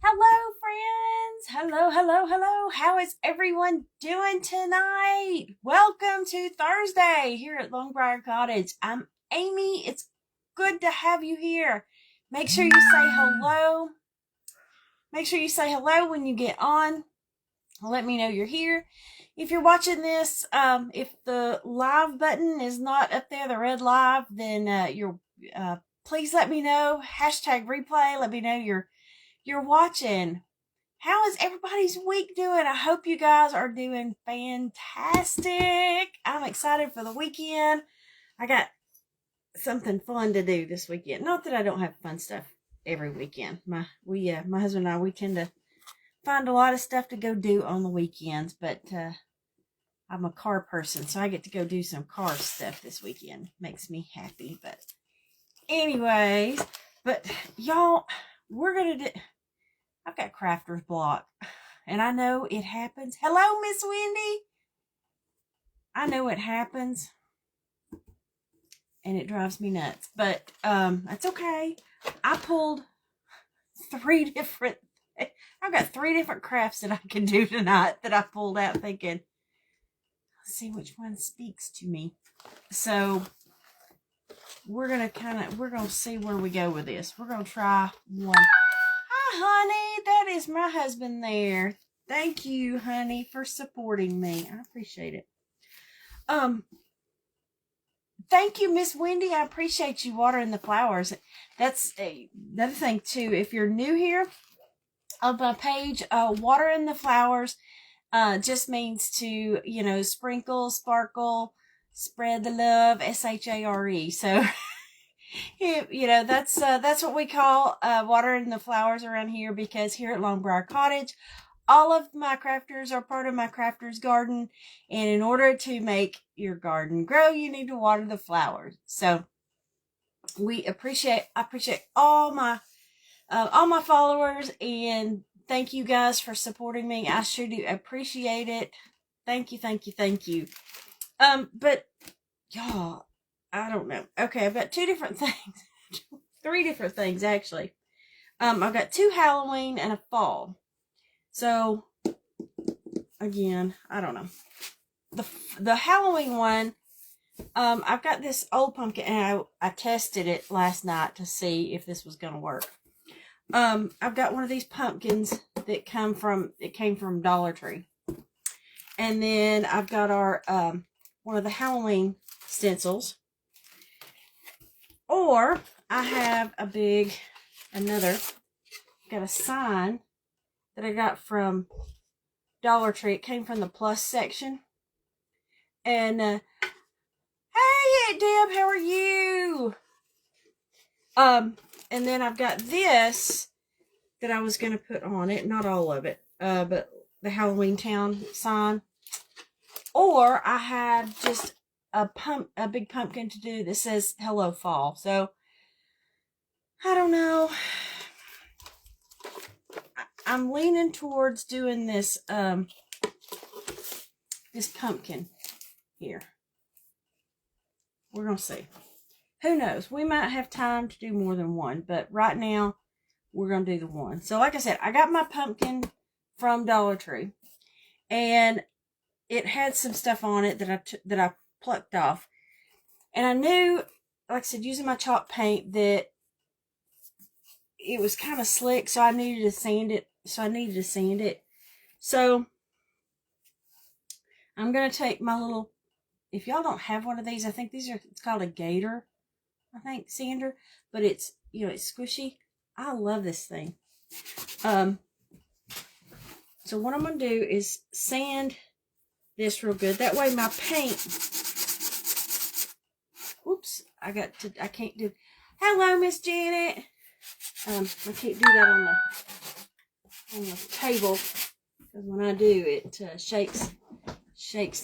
Hello, friends. Hello, hello, hello. How is everyone doing tonight? Welcome to Thursday here at Long Briar Cottage. I'm Amy. It's good to have you here. Make sure you say hello. Make sure you say hello when you get on. Let me know you're here. If you're watching this, if the live button is not up there, the red live, then please let me know. Hashtag replay. Let me know you're watching. How is everybody's week doing? I hope you guys are doing fantastic. I'm excited for the weekend. I got something fun to do this weekend. Not that I don't have fun stuff every weekend. My husband and I, we tend to find a lot of stuff to go do on the weekends, but I'm a car person, so I get to go do some car stuff this weekend. Makes me happy. But anyways, y'all, we're gonna do. I've got crafter's block, and I know it happens. Hello, Miss Wendy. I know it happens, and it drives me nuts, but that's okay. I pulled I've got 3 different crafts that I can do tonight that I pulled out thinking, let's see which one speaks to me. So we're gonna see where we go with this. We're gonna try one. Hi, honey. That is my husband there. Thank you, honey, for supporting me. I appreciate it. Thank you, Miss Wendy. I appreciate you watering the flowers. That's another thing, too. If you're new here on my page, watering the flowers just means to, sprinkle, sparkle, spread the love, S-H-A-R-E. So... that's what we call watering the flowers around here, because here at Long Briar Cottage, all of my crafters are part of my crafters garden, and in order to make your garden grow, you need to water the flowers. So I appreciate all my followers, and thank you guys for supporting me. I sure do appreciate it. Thank you, thank you, thank you. But y'all, I don't know. Okay, I've got 2 different things. 3 different things, actually. I've got 2 Halloween and a fall. So, again, I don't know. The Halloween one, I've got this old pumpkin, and I tested it last night to see if this was going to work. I've got one of these pumpkins that came from Dollar Tree. And then I've got our, one of the Halloween stencils. Or I have got a sign that I got from Dollar Tree. It came from the plus section. And, hey, Deb, how are you? And then I've got this that I was going to put on it. Not all of it, but the Halloween Town sign. Or I have just a big pumpkin to do that says hello fall. So I don't know. I'm leaning towards doing this this pumpkin here. We're gonna see. Who knows? We might have time to do more than one, but right now we're gonna do the one. So like I said, I got my pumpkin from Dollar Tree, and it had some stuff on it that I plucked off. And I knew, like I said, using my chalk paint, that it was kind of slick, so I needed to sand it. So I'm going to take my little, if y'all don't have one of these, I think it's called a gator, I think, sander. But it's, it's squishy. I love this thing. So what I'm going to do is sand this real good. That way my paint... Oops, I can't do... Hello, Miss Janet. I can't do that on the table, because when I do, it shakes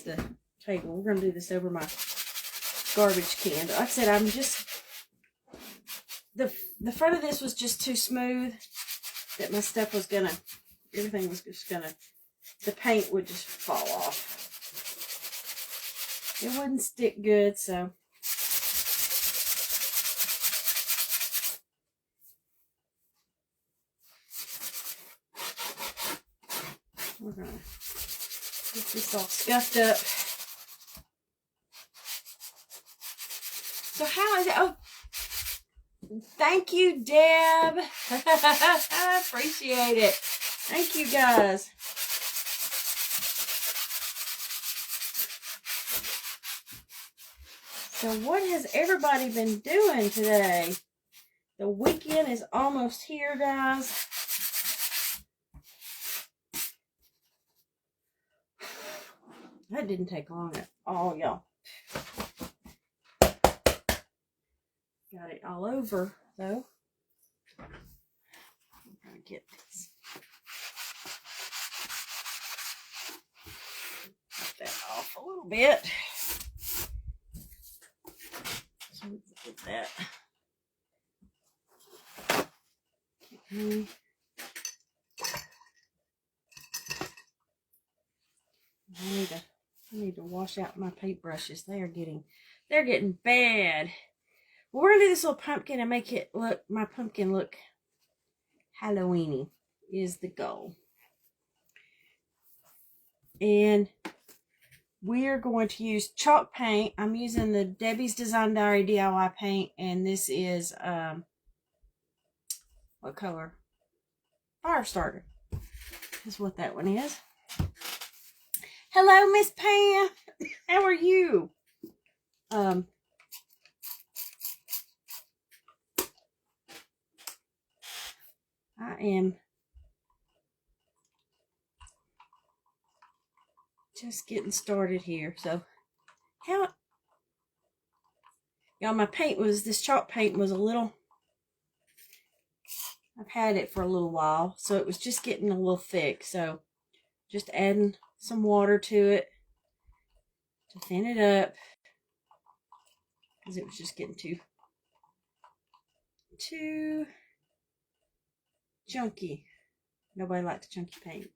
the table. We're going to do this over my garbage can. Like I said, I'm just... The front of this was just too smooth that my stuff was going to... Everything was just going to... The paint would just fall off. It wouldn't stick good, so... we're going to get this all scuffed up. So how is it? Oh, thank you, Deb. I appreciate it. Thank you, guys. So what has everybody been doing today? The weekend is almost here, guys. That didn't take long at all, y'all. Got it all over, though. I'm going to get this. Cut that off a little bit. So we can get that. Okay. I need to wash out my paintbrushes. They're getting bad. Well, we're gonna do this little pumpkin and make it look, my pumpkin look Halloweeny is the goal. And we're going to use chalk paint. I'm using the Debbie's Design Diary DIY paint, and this is what color? Firestarter is what that one is. Hello, Miss Pam. How are you? I am just getting started here. So, y'all, my paint was, this chalk paint was a little, I've had it for a little while, so it was just getting a little thick. So, just adding some water to it to thin it up, because it was just getting too chunky. Nobody likes chunky paint.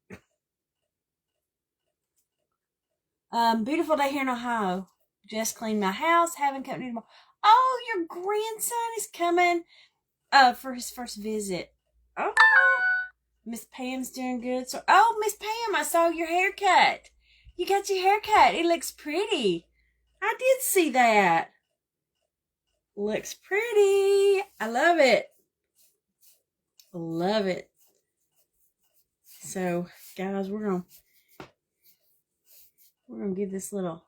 Beautiful day here in Ohio. Just cleaned my house, having company tomorrow. Oh, your grandson is coming for his first visit. Oh, Miss Pam's doing good. So, oh, Miss Pam, I saw your haircut. You got your haircut. It looks pretty. I did see that. Looks pretty. I love it. Love it. So, guys, we're gonna give this little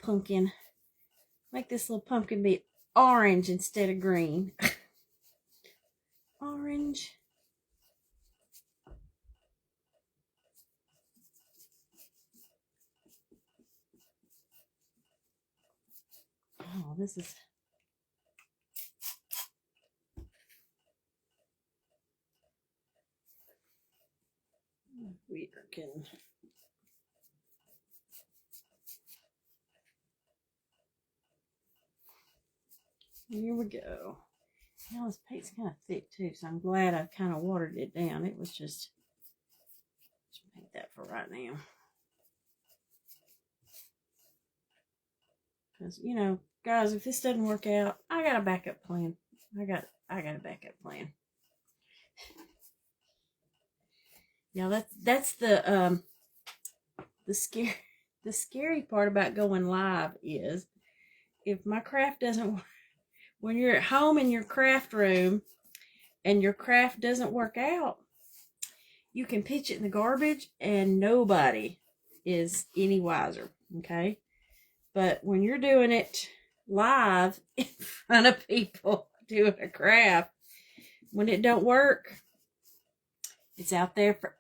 pumpkin, make this little pumpkin be orange instead of green. Orange. Oh, this is, we are getting, here we go. Now this paint's kind of thick too, so I'm glad I've kind of watered it down. It was just paint that for right now. Because, you know, guys, if this doesn't work out, I got a backup plan. I got a backup plan. Now that's the scary part about going live is if my craft doesn't work, when you're at home in your craft room and your craft doesn't work out, you can pitch it in the garbage and nobody is any wiser, okay? But when you're doing it live in front of people doing a craft, when it don't work, it's out there for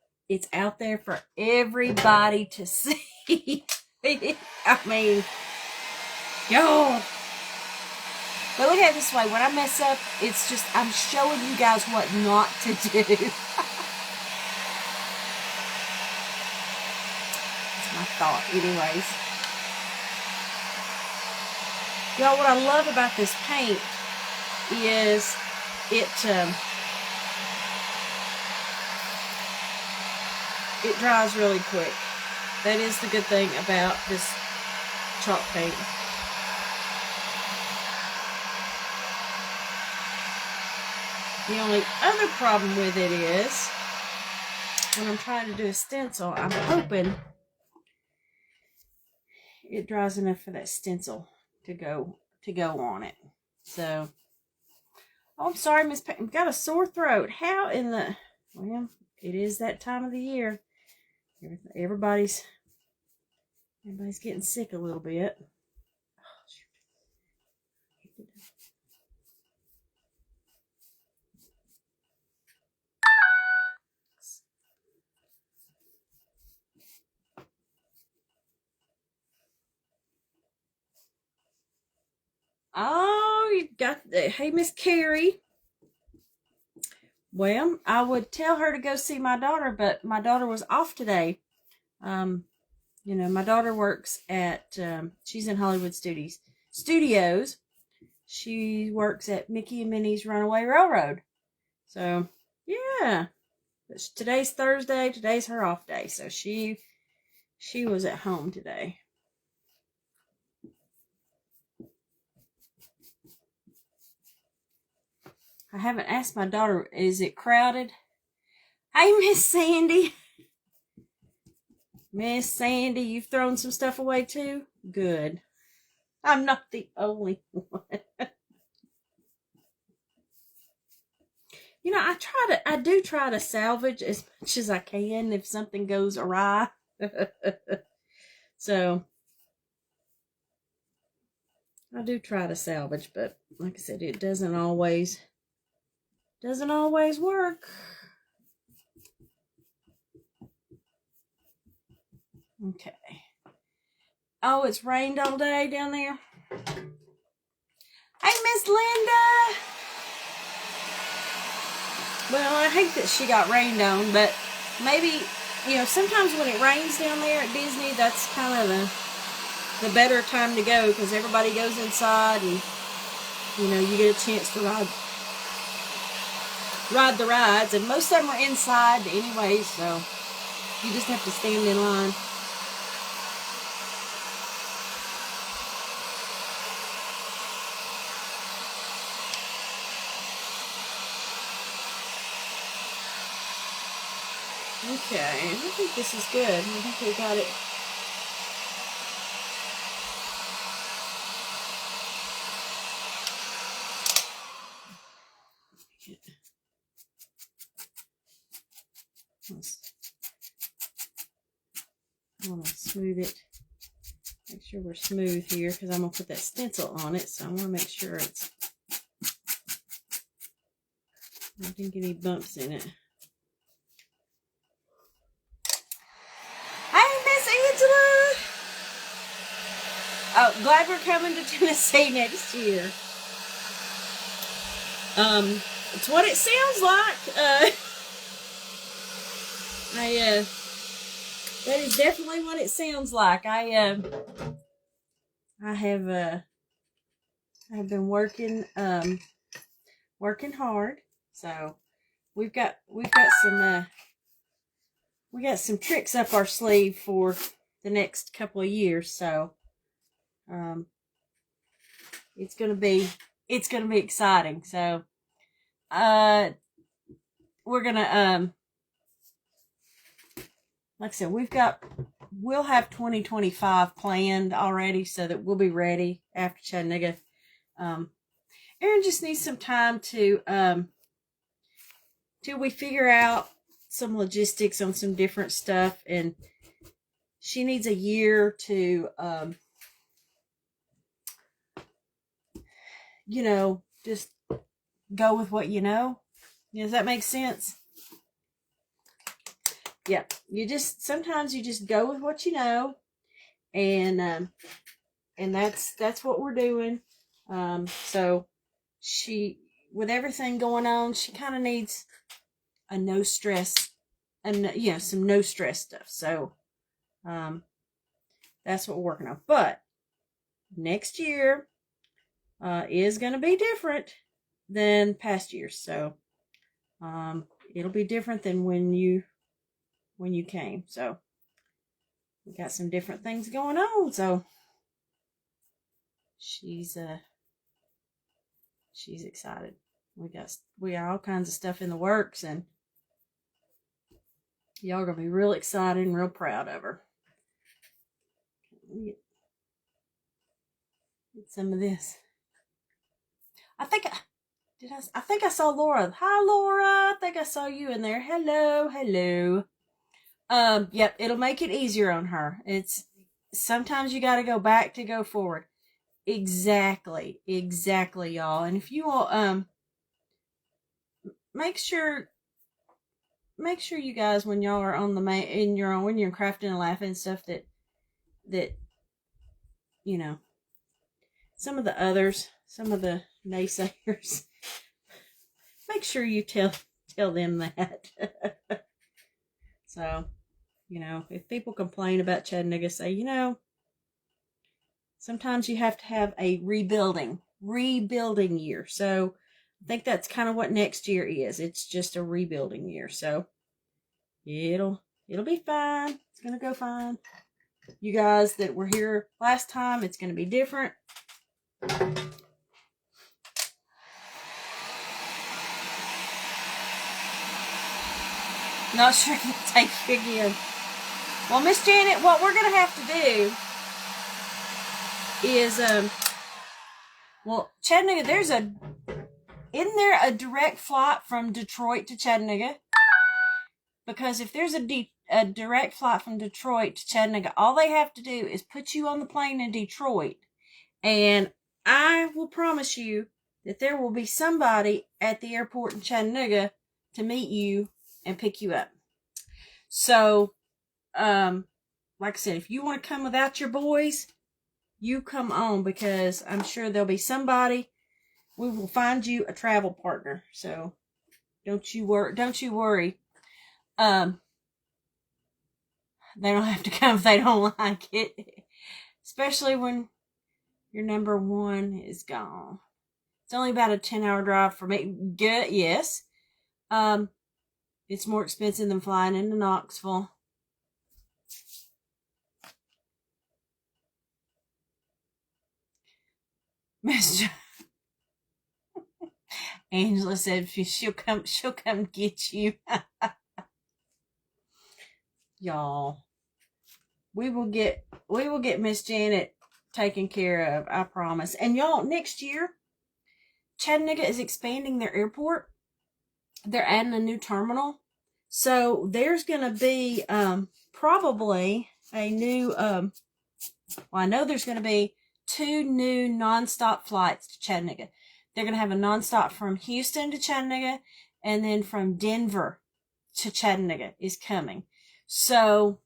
everybody to see. I mean, yo. But look at it this way. When I mess up, it's just, I'm showing you guys what not to do. It's my thought, anyways. Y'all, what I love about this paint is it dries really quick. That is the good thing about this chalk paint. The only other problem with it is when I'm trying to do a stencil, I'm hoping it dries enough for that stencil to go on it. So, oh, I'm sorry, Miss Pam, got a sore throat. How in the, well, it is that time of the year. Everybody's getting sick a little bit. Oh, you got the, hey, Miss Carrie. Well, I would tell her to go see my daughter, but my daughter was off today. You know, my daughter works at, she's in Hollywood Studios. She works at Mickey and Minnie's Runaway Railroad. So, yeah. Today's Thursday. Today's her off day. So she was at home today. I haven't asked my daughter, is it crowded? Hey, Miss Sandy. Miss Sandy, you've thrown some stuff away too? Good. I'm not the only one. You know, I do try to salvage as much as I can if something goes awry. So, I do try to salvage, but like I said, it doesn't always work. Okay. Oh, it's rained all day down there. Hey, Miss Linda. Well, I hate that she got rained on, but maybe, you know, sometimes when it rains down there at Disney, that's kind of the better time to go because everybody goes inside and, you know, you get a chance to ride the rides. And most of them are inside anyway, so you just have to stand in line. Okay, I think this is good. I think we got it. I want to smooth it. Make sure we're smooth here because I'm going to put that stencil on it. So I want to make sure I didn't get any bumps in it. Oh, glad we're coming to Tennessee next year. It's what it sounds like. That is definitely what it sounds like. I have been working hard. So we got some tricks up our sleeve for the next couple of years. So it's gonna be exciting. So we're gonna like I said, we'll have 2025 planned already so that we'll be ready after Chattanooga. Erin just needs some time to till we figure out some logistics on some different stuff, and she needs a year to you know, just go with what you know. Does that make sense? Yeah, sometimes you just go with what you know, and that's what we're doing. So she, with everything going on, she kind of needs a no stress, and some no stress stuff. So that's what we're working on. But next year is going to be different than past years. So it'll be different than when you came. So we got some different things going on. So she's excited. We got all kinds of stuff in the works, and Y'all are going to be real excited and real proud of her. Get some of this. I think I saw Laura. Hi, Laura. I think I saw you in there. Hello, hello. Yep, it'll make it easier on her. It's sometimes you got to go back to go forward. Exactly, y'all. And if you will, make sure you guys, when y'all are on the when you're crafting and laughing and stuff, that you know, some of the naysayers, make sure you tell them that. So, if people complain about Chattanooga, say, sometimes you have to have a rebuilding year. So I think that's kind of what next year is. It's just a rebuilding year. So it'll be fine. It's going to go fine. You guys that were here last time, it's going to be different. Not sure I can take you again. Well, Miss Janet, what we're going to have to do is, Chattanooga, isn't there a direct flight from Detroit to Chattanooga? Because if there's a direct flight from Detroit to Chattanooga, all they have to do is put you on the plane in Detroit, and I will promise you that there will be somebody at the airport in Chattanooga to meet you and pick you up. So, like I said, if you want to come without your boys, you come on, because I'm sure there'll be somebody. We will find you a travel partner. So don't you worry. They don't have to come if they don't like it. Especially when your number one is gone. It's only about a 10-hour drive for me. Good, yes. It's more expensive than flying into Knoxville. Miss Angela said she'll come get you. Y'all, we will get Miss Janet taken care of, I promise. And y'all, next year, Chattanooga is expanding their airport. They're adding a new terminal. So there's going to be probably a new, I know there's going to be 2 new nonstop flights to Chattanooga. They're going to have a nonstop from Houston to Chattanooga, and then from Denver to Chattanooga is coming. So,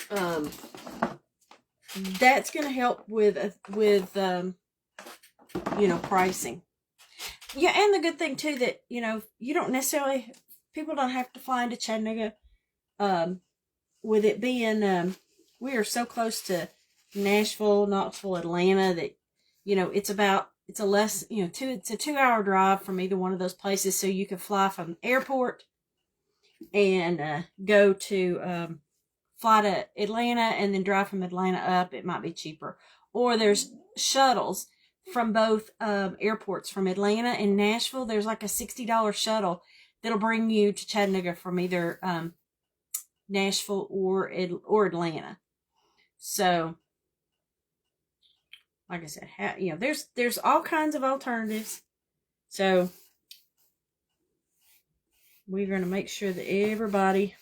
that's going to help with pricing. Yeah, and the good thing too that, you don't necessarily, people don't have to fly into Chattanooga, with it being, we are so close to Nashville, Knoxville, Atlanta that, it's a 2-hour drive from either one of those places. So you can fly from the airport and go to, fly to Atlanta and then drive from Atlanta up. It might be cheaper. Or there's shuttles from both airports, from Atlanta and Nashville. There's like a $60 shuttle that'll bring you to Chattanooga from either Nashville or Atlanta. So, like I said, there's all kinds of alternatives. So we're going to make sure that everybody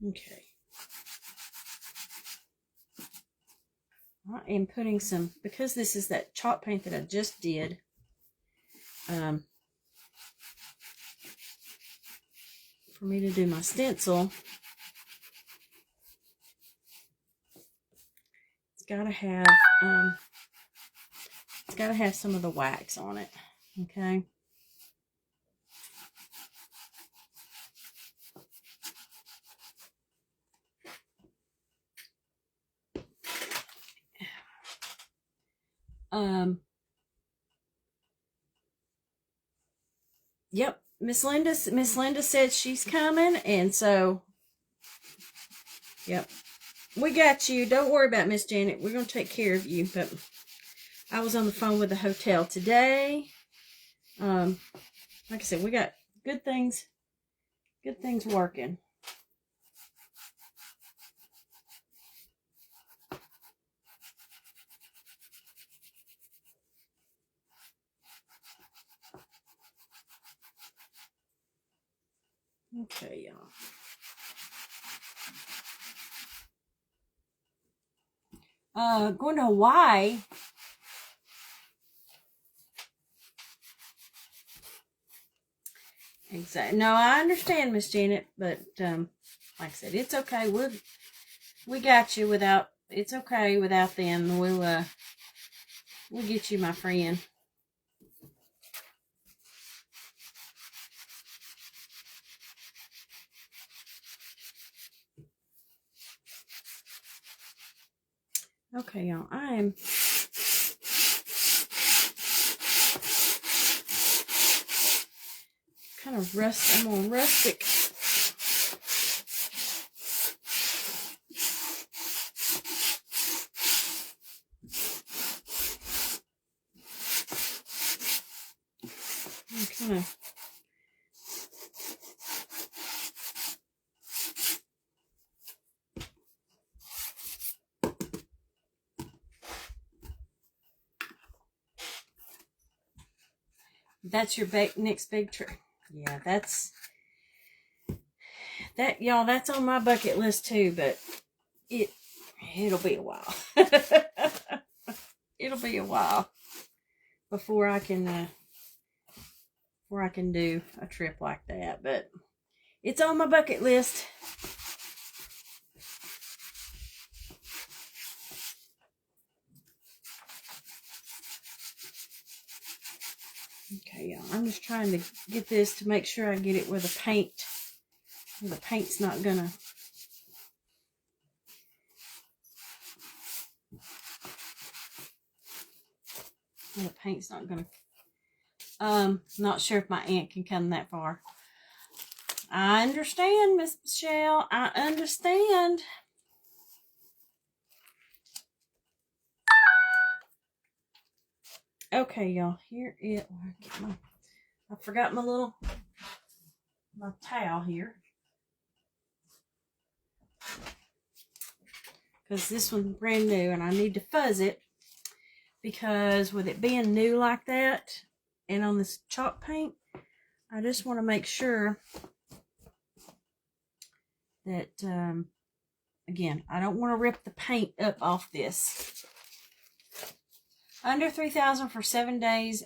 okay. I am putting some, because this is that chalk paint that I just did. For me to do my stencil, it's got to have some of the wax on it. Okay. Yep. Miss Linda said she's coming, and so, yep, we got you. Don't worry about Miss Janet. We're going to take care of you. But I was on the phone with the hotel today. Like I said, we got good things working. Okay, y'all. Going to Hawaii. Exactly. No, I understand, Miss Janet, but like I said, it's okay. We got you without. It's okay without them. We'll get you, my friend. Okay, y'all. I'm kind of I'm on rustic. I'm kind of That's your next big trip. Yeah, y'all, that's on my bucket list too, but it'll be a while. It'll be a while before I can do a trip like that, but it's on my bucket list. Okay, y'all, I'm just trying to get this to make sure I get it where the paint's not gonna. The paint's not gonna. Not sure if my aunt can come that far. I understand, Miss Michelle. I understand. Okay, y'all. Here it. I forgot my towel here, because this one's brand new and I need to fuzz it, because with it being new like that and on this chalk paint, I just want to make sure that again, I don't want to rip the paint up off this. Under $3,000 for 7 days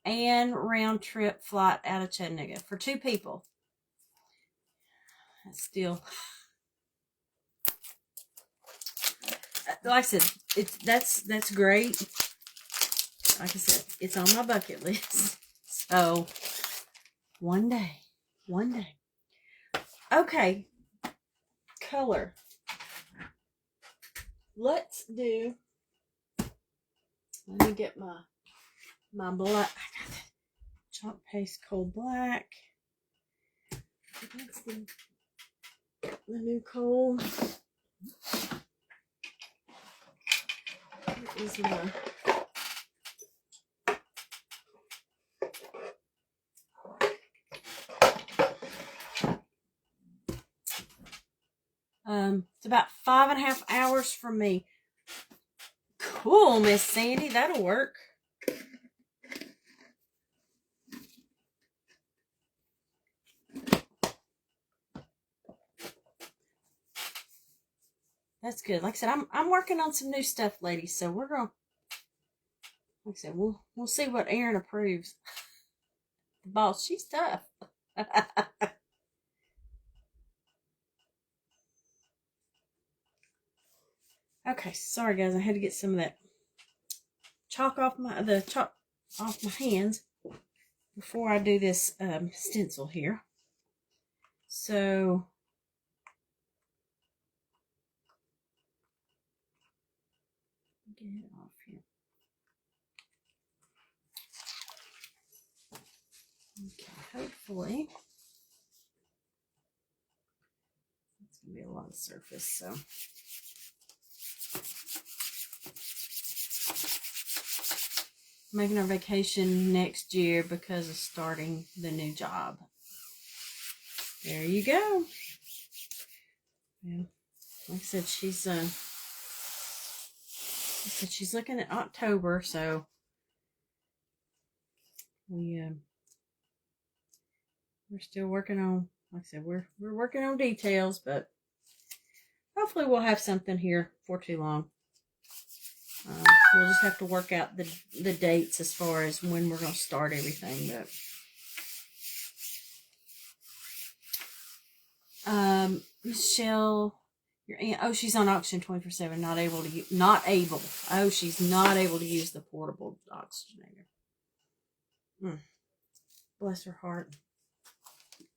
and round trip flight out of Chattanooga for 2 people. That's still, like I said, that's great. Like I said, it's on my bucket list. So one day. Okay, color. Let's do. Let me get my black. I got the chalk paste coal black. That's the new coal. What is my? It's about 5.5 hours from me. Cool, Miss Sandy. That'll work. That's good. Like I said, I'm working on some new stuff, ladies. So we're gonna, like I said, we'll see what Erin approves. The boss, she's tough. Okay, sorry guys, I had to get some of that chalk off my hands before I do this stencil here. So get it off here. Okay, hopefully it's gonna be a lot of surface, so. making our vacation next year because of starting the new job. There you go. Yeah. Like I said, she's looking at October, so we're still working on, like I said, we're working on details, but hopefully we'll have something here for too long. We'll just have to work out the dates as far as when we're going to start everything. But Michelle, your aunt, oh, she's on oxygen 24/7. Oh, she's not able to use the portable oxygenator. Bless her heart.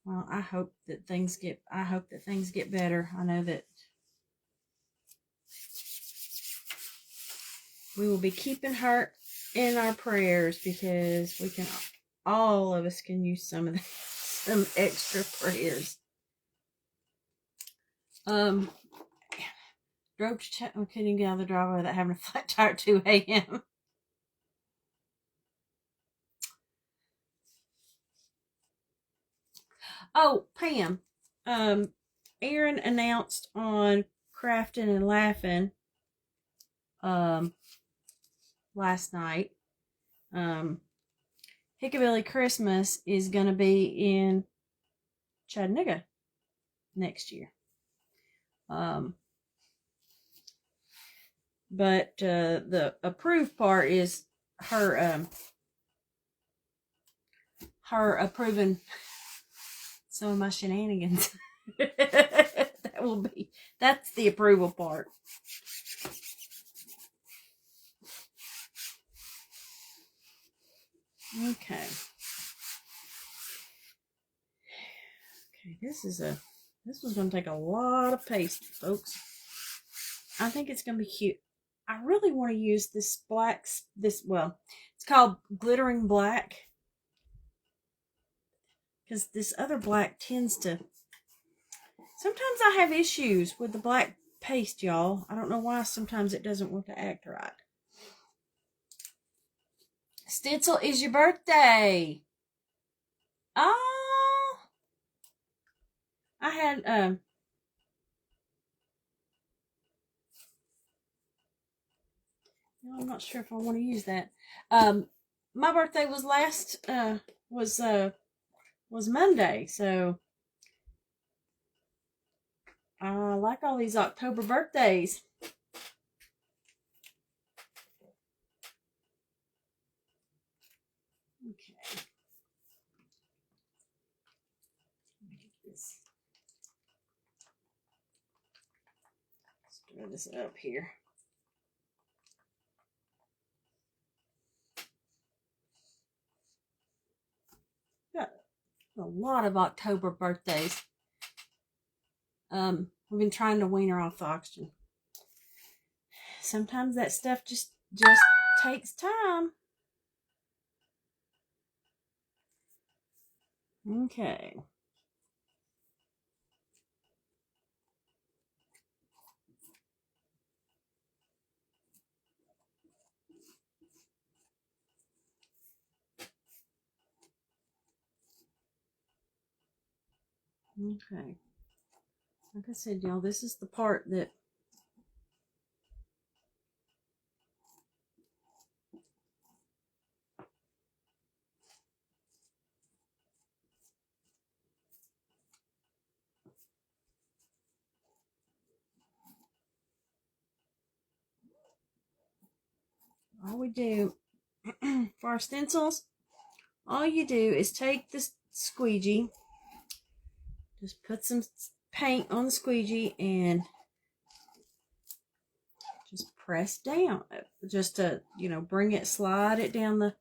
Well, I hope that things get better. I know that we will be keeping her in our prayers because all of us can use some extra prayers. Drove to check. I couldn't get out of the driveway without having a flat tire at 2 a.m. Oh, Pam. Aaron announced on Crafting and Laughing last night. Hickabilly Christmas is going to be in Chattanooga next year. But the approved part is her approving some of my shenanigans. That's the approval part. Okay, this one's going to take a lot of paste, folks. I think it's going to be cute. I really want to use this it's called Glittering Black. Because this other black tends to... Sometimes I have issues with the black paste, y'all. I don't know why sometimes it doesn't want to act right. Stencil, is your birthday. Oh, I had I'm not sure if I want to use that. My birthday was was Monday, so I like all these October birthdays. Okay. Stir this up here. Got a lot of October birthdays. We've been trying to wean her off the oxygen. Sometimes that stuff just takes time. Okay. Okay. Like I said, y'all, this is the part that all we do for our stencils, all you do is take this squeegee, just put some paint on the squeegee and just press down, just to, slide it down the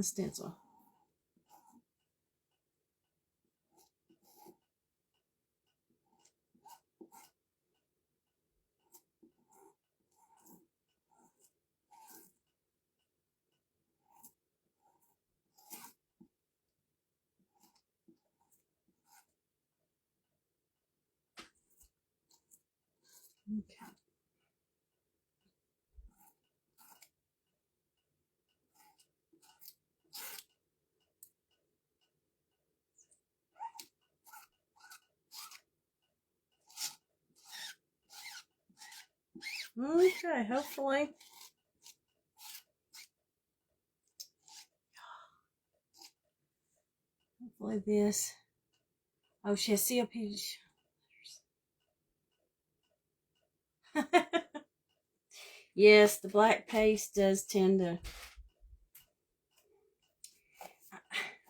stencil. Okay. Okay, hopefully. Hopefully this. Oh, she has COP. Yes, the black paste does tend to.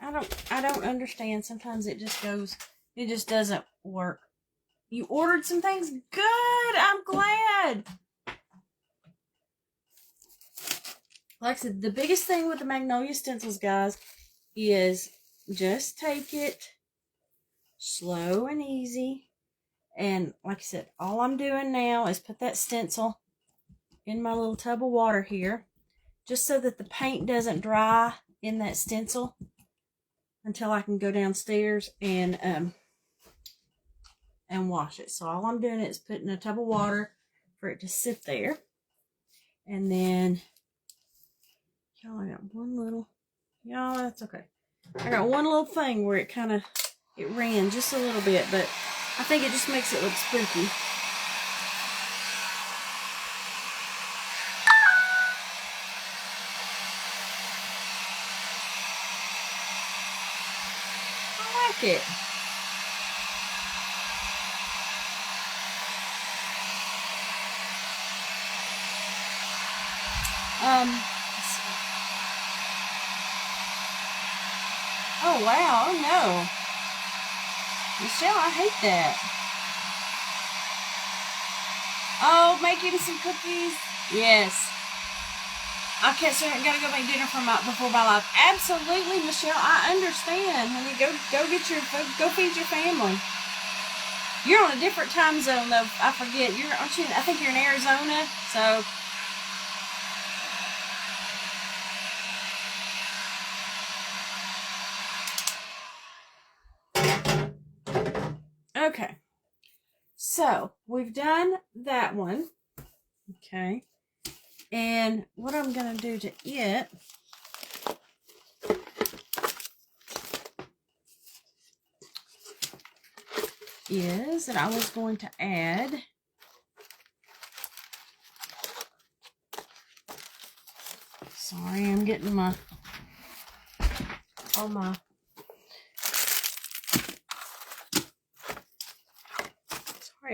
I don't understand. Sometimes it just doesn't work. You ordered some things? Good! I'm glad! Like I said, the biggest thing with the Magnolia stencils, guys, is just take it slow and easy. And like I said, all I'm doing now is put that stencil in my little tub of water here, just so that the paint doesn't dry in that stencil until I can go downstairs and wash it. So all I'm doing is putting a tub of water for it to sit there. And then, y'all, I got one little, y'all, that's okay. I got one little thing where it ran just a little bit, but I think it just makes it look spooky. I like it. Oh wow, oh no. Michelle, I hate that. Oh, making some cookies. Yes. I can't say I gotta go make dinner before my life. Absolutely, Michelle. I understand. Honey, go feed your family. You're on a different time zone though. I forget. I think you're in Arizona, so. Okay. So we've done that one. Okay. And what I'm gonna do to it is that I was going to add sorry, I'm getting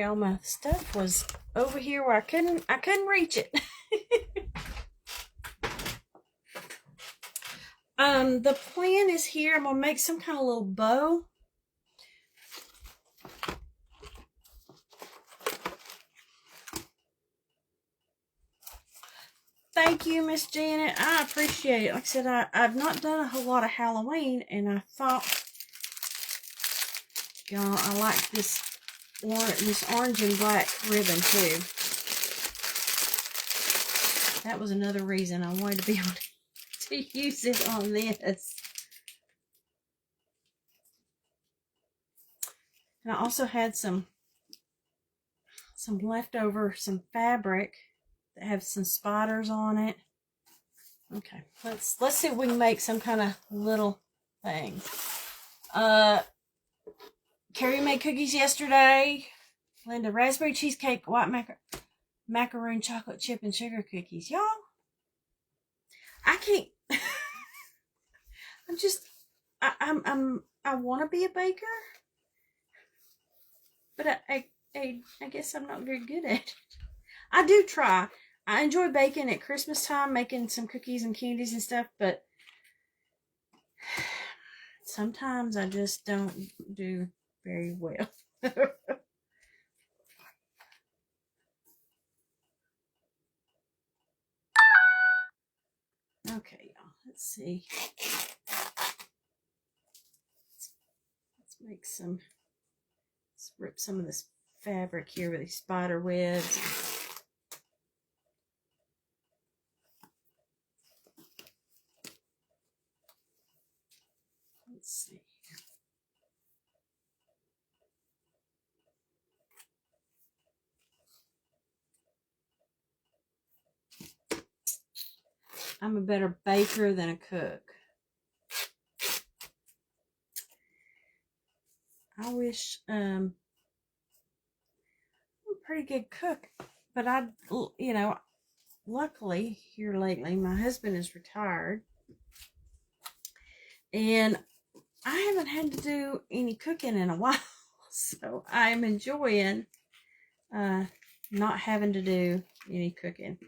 all my stuff was over here where I couldn't reach it. The plan is here. I'm gonna make some kind of little bow. Thank you, Miss Janet. I appreciate it. Like I said, I've not done a whole lot of Halloween, and I thought, y'all, I like this orange and black ribbon too. That was another reason I wanted to be able to use it on this. And I also had some leftover, some fabric that have some spiders on it. Okay, let's see if we can make some kind of little thing. Carrie made cookies yesterday. Linda, raspberry cheesecake, white macaroon chocolate chip and sugar cookies. Y'all, I can't. I want to be a baker, but I guess I'm not very good at it. I do try. I enjoy baking at Christmas time, making some cookies and candies and stuff, but sometimes I just don't do very well. Okay, y'all, let's see. Let's rip some of this fabric here with these spider webs. Let's see. I'm a better baker than a cook. I wish I'm a pretty good cook, but luckily here lately, my husband is retired, and I haven't had to do any cooking in a while. So I'm enjoying not having to do any cooking.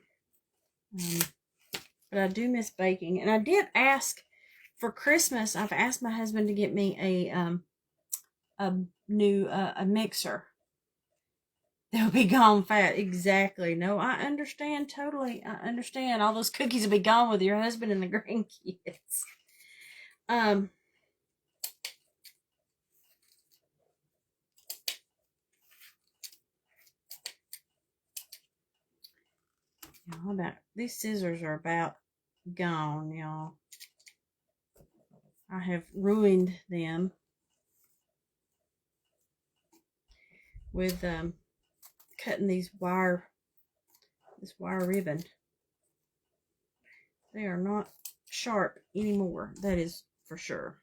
But I do miss baking. And I did ask for Christmas. I've asked my husband to get me a new a mixer. They'll be gone fast. Exactly. No, I understand totally. I understand. All those cookies will be gone with your husband and the grandkids. These scissors are about gone, y'all. I have ruined them with cutting this wire ribbon. They are not sharp anymore, that is for sure.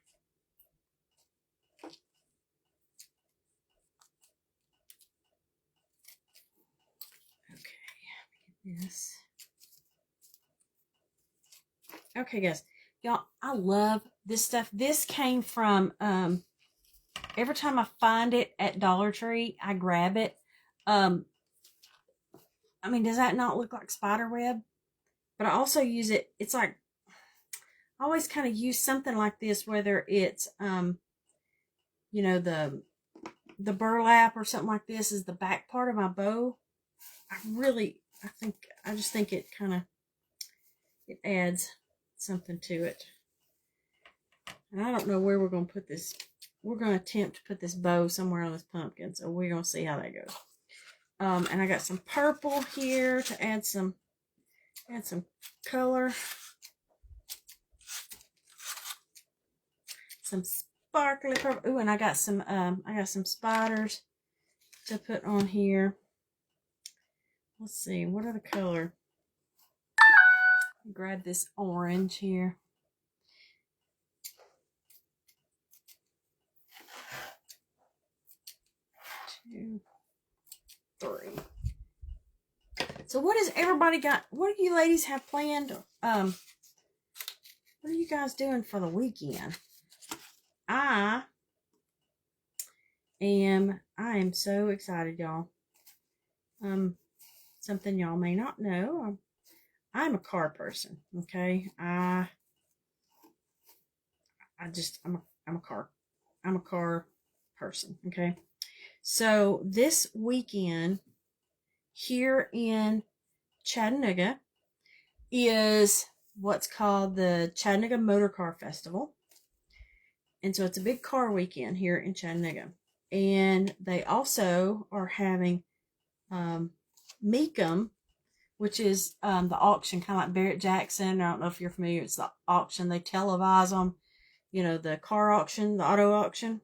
Okay, yes. Okay, guys. Y'all, I love this stuff. This came from, every time I find it at Dollar Tree, I grab it. I mean, does that not look like spider web? But I also use it, it's like, I always kind of use something like this, whether it's, you know, the burlap or something like this is the back part of my bow. I just think it kind of, it adds something to it. And I don't know where we're going to put this. We're going to attempt to put this bow somewhere on this pumpkin. So we're going to see how that goes. And I got some purple here to add some color. Some sparkly purple. Ooh, and I got some spiders to put on here. Let's see, what are the color? Grab this orange here. 2, 3. So what has everybody got? What do you ladies have planned? What are you guys doing for the weekend? I am so excited, y'all. Something y'all may not know. I'm a car person, okay? I'm a car person, okay? So this weekend here in Chattanooga is what's called the Chattanooga Motor Car Festival. And so it's a big car weekend here in Chattanooga. And they also are having Meekum, which is the auction, kind of like Barrett Jackson. I don't know if you're familiar. It's the auction. They televise on, you know, the car auction, the auto auction.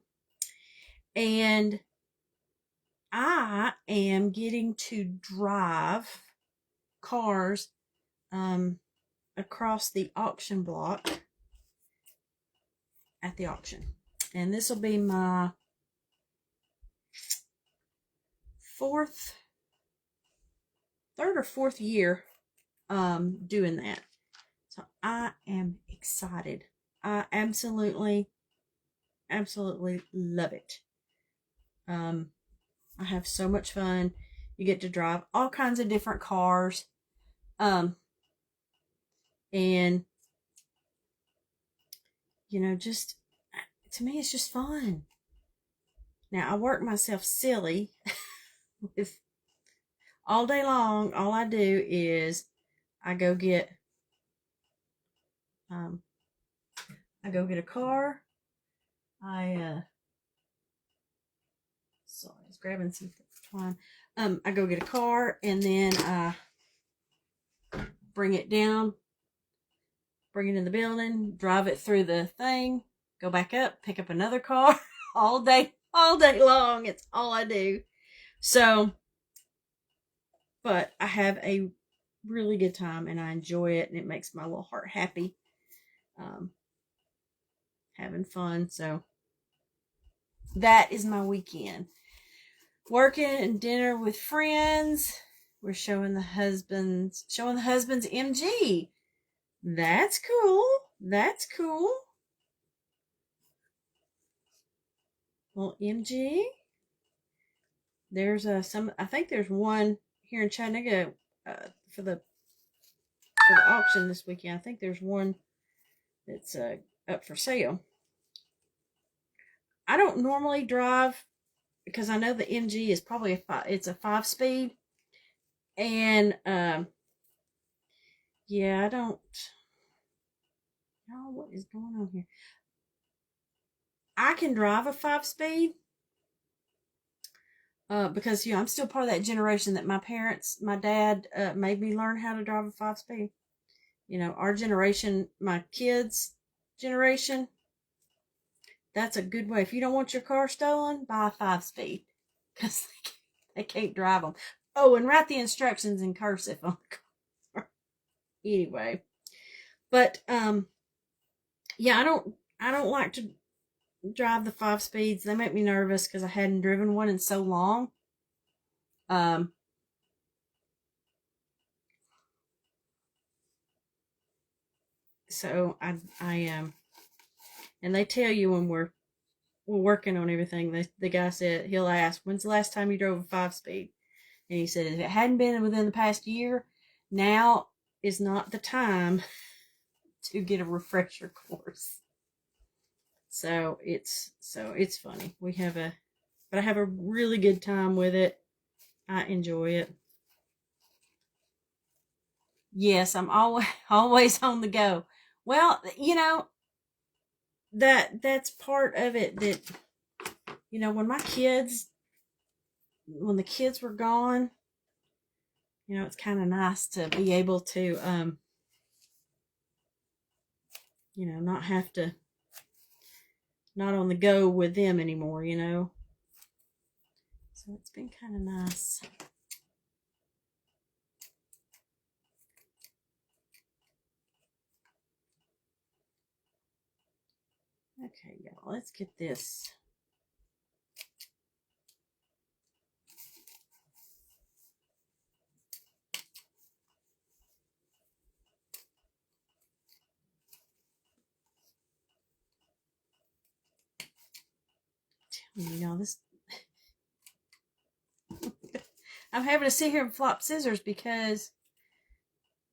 And I am getting to drive cars across the auction block at the auction. And this will be my third or fourth year doing that. So I am excited. I absolutely love it. I have so much fun. You get to drive all kinds of different cars. And you know, just to me it's just fun. Now I work myself silly with all day long. All I do is I go get a car. Sorry, I was grabbing some twine. I go get a car and then I bring it down, bring it in the building, drive it through the thing, go back up, pick up another car all day long. It's all I do. So, but I have a really good time and I enjoy it and it makes my little heart happy. Having fun. So that is my weekend. Working and dinner with friends We're showing the husband's MG. That's cool. That's cool. Well, MG. There's I think there's one here in Chattanooga for the auction this weekend. I think there's one that's up for sale. I don't normally drive because I know the MG is probably it's a 5-speed, and yeah, I don't. Oh, what is going on here? I can drive a 5-speed because I'm still part of that generation that my dad made me learn how to drive a 5-speed. Our generation, my kids' generation, that's a good way. If you don't want your car stolen, buy a 5-speed because they can't drive them. Oh, and write the instructions in cursive on the car. Anyway, but yeah, I don't like to drive the 5-speeds. They make me nervous because I hadn't driven one in so long. So I and they tell you when we're working on everything. The guy said he'll ask, "When's the last time you drove a 5-speed?" And he said if it hadn't been within the past year, now is not the time to get a refresher course. So it's funny. But I have a really good time with it. I enjoy it. Yes, I'm always on the go. Well, that's part of it that when the kids were gone, it's kind of nice to be able to not have to not on the go with them anymore, so it's been kind of nice. Okay, y'all, let's get this. This I'm having to sit here and flop scissors because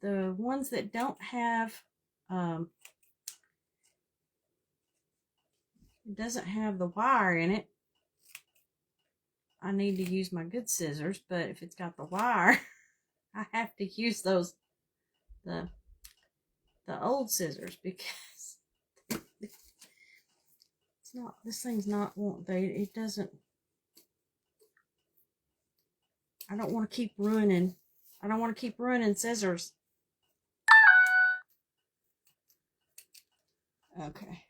the ones that don't have it doesn't have the wire in it, I need to use my good scissors, but if it's got the wire, I have to use the old scissors because this thing's not it doesn't. I don't want to keep ruining scissors. Okay.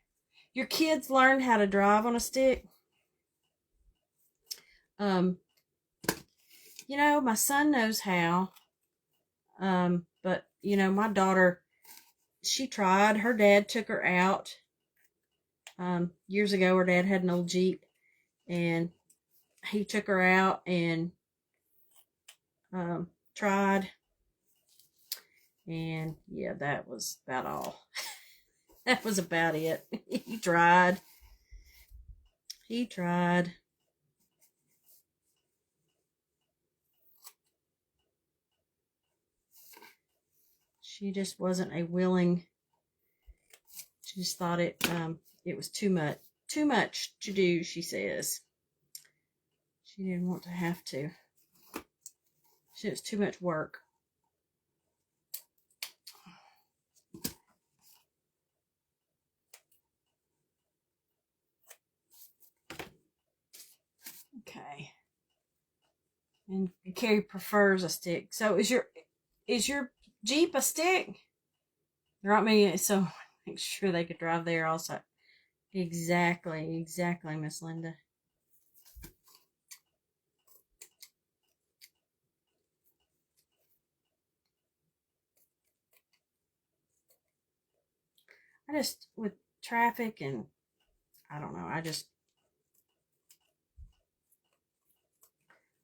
Your kids learn how to drive on a stick? My son knows how. But my daughter, she tried. Her dad took her out. Years ago, her dad had an old Jeep, and he took her out and tried. And yeah, that was about all. That was about it. He tried. She just wasn't a willing. She just thought it was too much to do, she says. She didn't want to have to. She was too much work. Okay. And Carrie prefers a stick. So is your Jeep a stick? They're not me, so make sure they could drive there also. Exactly, Miss Linda. I just, with traffic and, I don't know,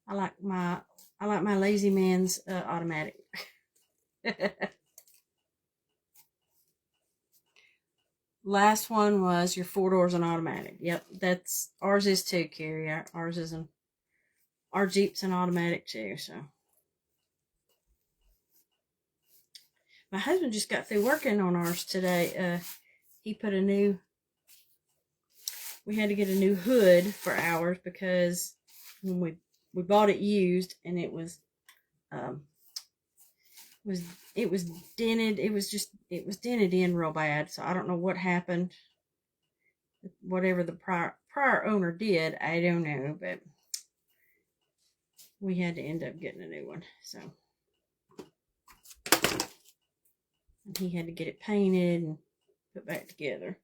I like I like my Lazy Man's automatic. Last one was your 4 doors and automatic. Yep, that's ours is too, Carrie. Ours is our Jeep's an automatic too. So my husband just got through working on ours today. He put we had to get a new hood for ours because when we bought it used and it was dented. It was dented in real bad. So I don't know what happened. Whatever the prior owner did, I don't know, but we had to end up getting a new one. So and he had to get it painted and put back together.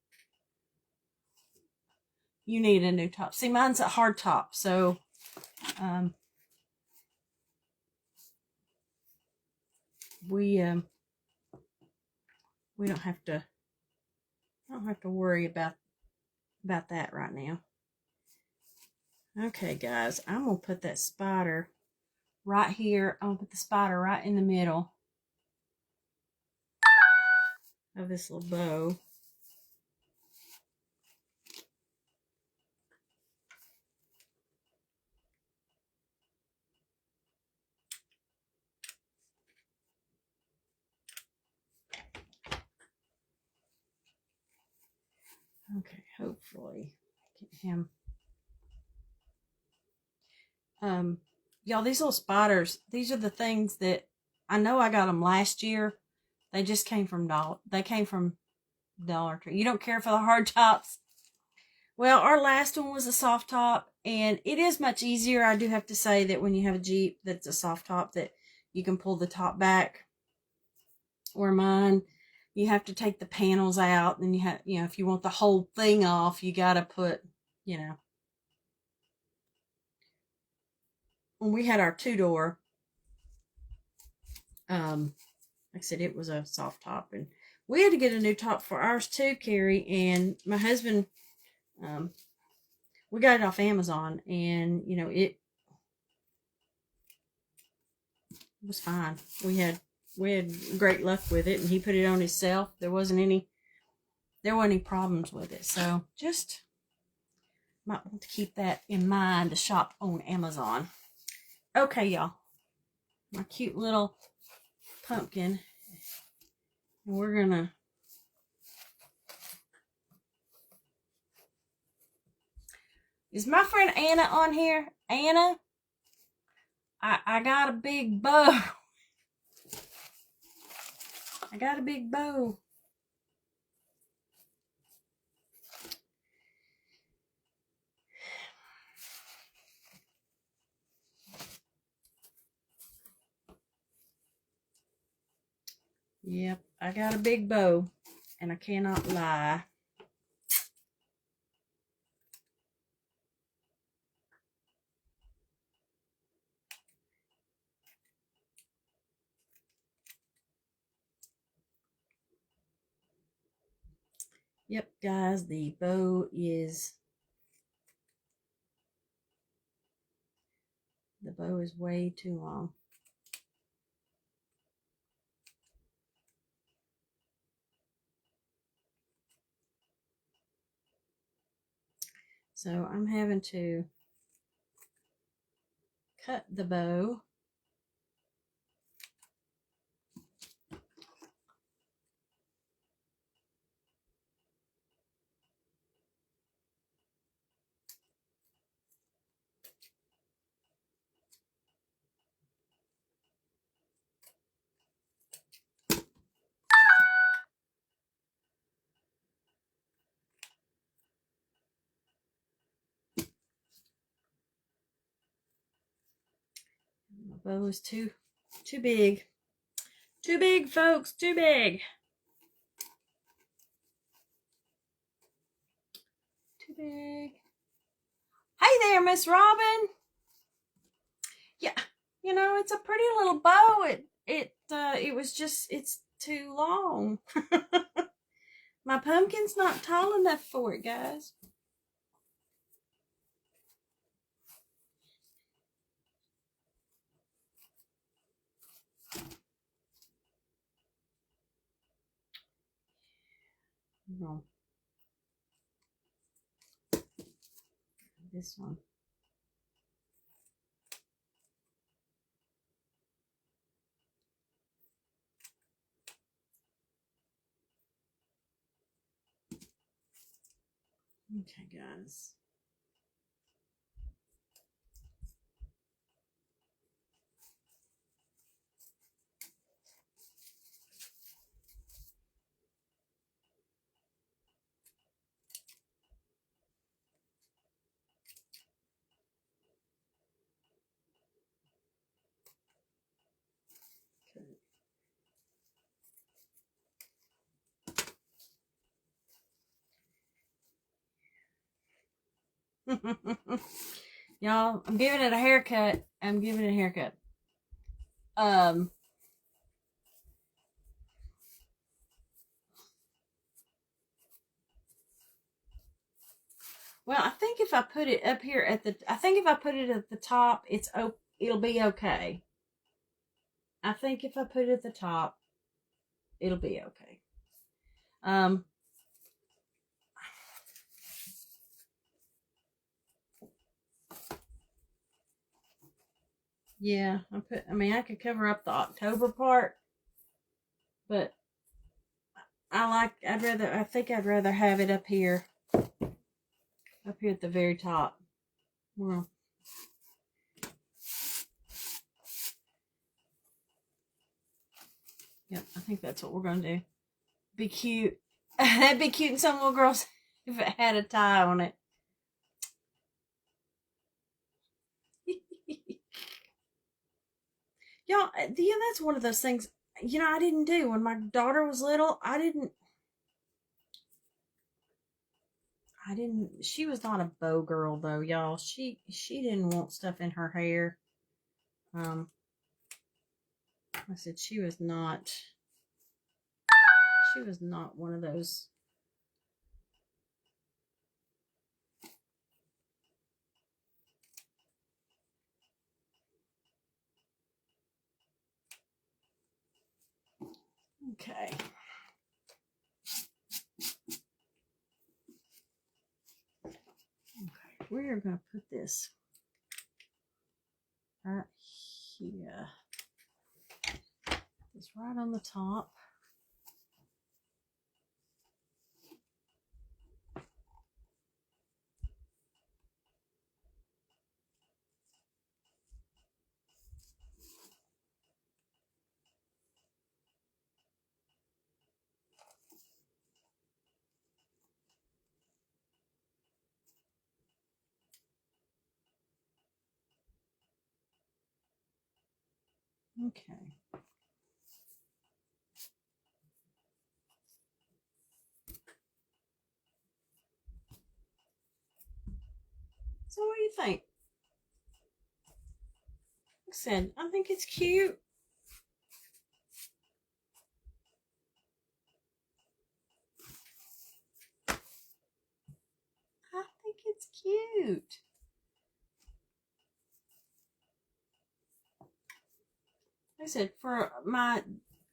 You need a new top. See, mine's a hard top, so we don't have to worry about that right now. Okay, guys, I'm gonna put that spider right here. I'm gonna put the spider right in the middle of this little bow. Okay, hopefully get him. Y'all, these little spiders, these are the things that I know I got them last year. They just came from Dollar Tree. You don't care for the hard tops? Well, our last one was a soft top, and it is much easier. I do have to say that when you have a Jeep that's a soft top, that you can pull the top back. Or mine, you have to take the panels out, and if you want the whole thing off, you got to put, when we had our 2-door, like I said, it was a soft top, and we had to get a new top for ours too, Carrie, and my husband, we got it off Amazon, and it was fine. We had great luck with it, and he put it on himself. There wasn't any problems with it. So just might want to keep that in mind to shop on Amazon. Okay, y'all, my cute little pumpkin. We're gonna is my friend Anna on here? Anna, I got a big bow. I got a big bow. Yep, I got a big bow, and I cannot lie. Yep, guys, the bow is way too long. So I'm having to cut the bow. My bow is too big. Too big, folks, too big. Too big. Hey there, Miss Robin. Yeah, it's a pretty little bow. It was just, it's too long. My pumpkin's not tall enough for it, guys. No. This one. Okay, guys. Y'all, I'm giving it a haircut. I'm giving it a haircut. Well, I think if I put it up here I think if I put it at the top, it'll be okay. I think if I put it at the top, it'll be okay. Yeah, I could cover up the October part, but I think I'd rather have it up here at the very top. Well, yep, I think that's what we're going to do. Be cute. That'd be cute in some little girls if it had a tie on it. Y'all, that's one of those things, I didn't do. When my daughter was little, she was not a bow girl though, y'all. She didn't want stuff in her hair. I said she was not one of those. Okay. Okay, we're going to put this right here. It's right on the top. Okay. So what do you think? Like I said, I think it's cute. I think it's cute. Like I said,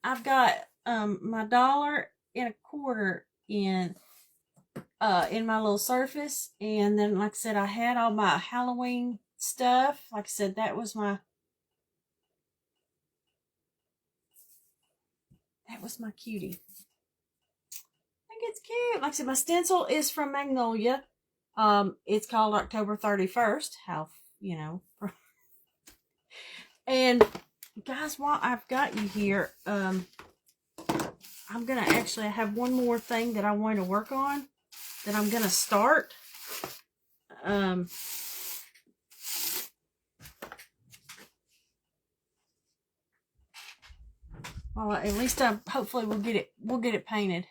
I've got my $1.25 in my little surface, and then like I said, I had all my Halloween stuff. Like I said, that was my cutie. I think it's cute. Like I said, my stencil is from Magnolia. It's called October 31st. And guys, while I've got you here, I'm gonna actually have one more thing that I want to work on that I'm gonna start. Well, at least hopefully we'll get it painted.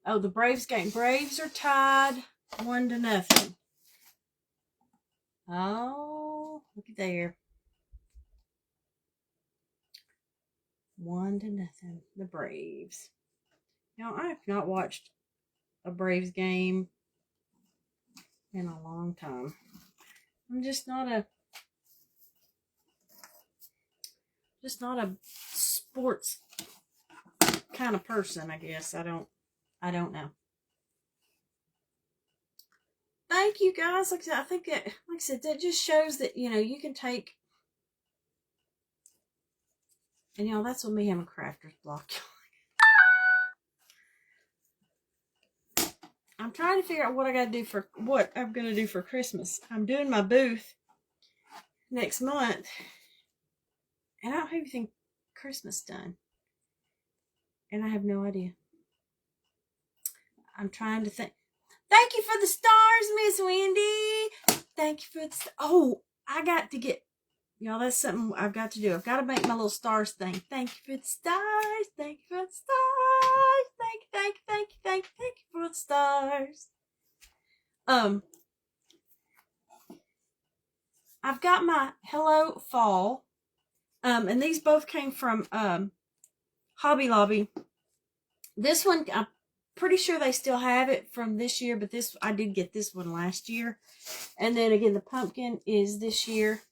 Oh, the Braves game. Braves are tied 1-0. Oh, look at there. 1-0. The Braves. Now, I have not watched a Braves game in a long time. I'm just not a sports kind of person, I guess. I don't I don't know. Thank you guys. Like I said, I think that, like I said, that just shows that, you can take, and that's what me having crafter's block. I'm trying to figure out what I'm going to do for Christmas. I'm doing my booth next month, and I don't have anything Christmas done, and I have no idea. I'm trying to think. Thank you for the stars, Miss Wendy. Thank you for the oh, I got to get, that's something I've got to do. I've got to make my little stars thing. Thank you for the stars. Thank you for the stars. Thank you, thank you, thank you, thank you, thank you for the stars. I've got my Hello Fall. And these both came from Hobby Lobby. This one, I'm pretty sure they still have it from this year, but I did get this one last year. And then again, the pumpkin is this year.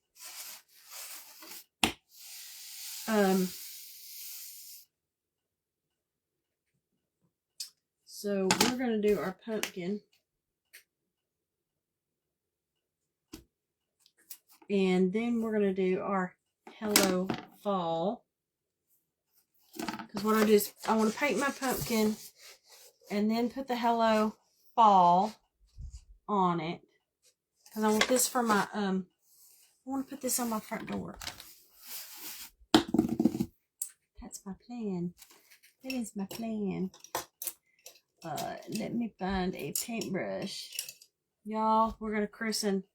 So we're going to do our pumpkin. And then we're going to do our Hello Fall. Because what I do is I want to paint my pumpkin and then put the Hello Fall on it. Because I want this for my, I want to put this on my front door. That's my plan. That is my plan. Let me find a paintbrush. Y'all, we're going to christen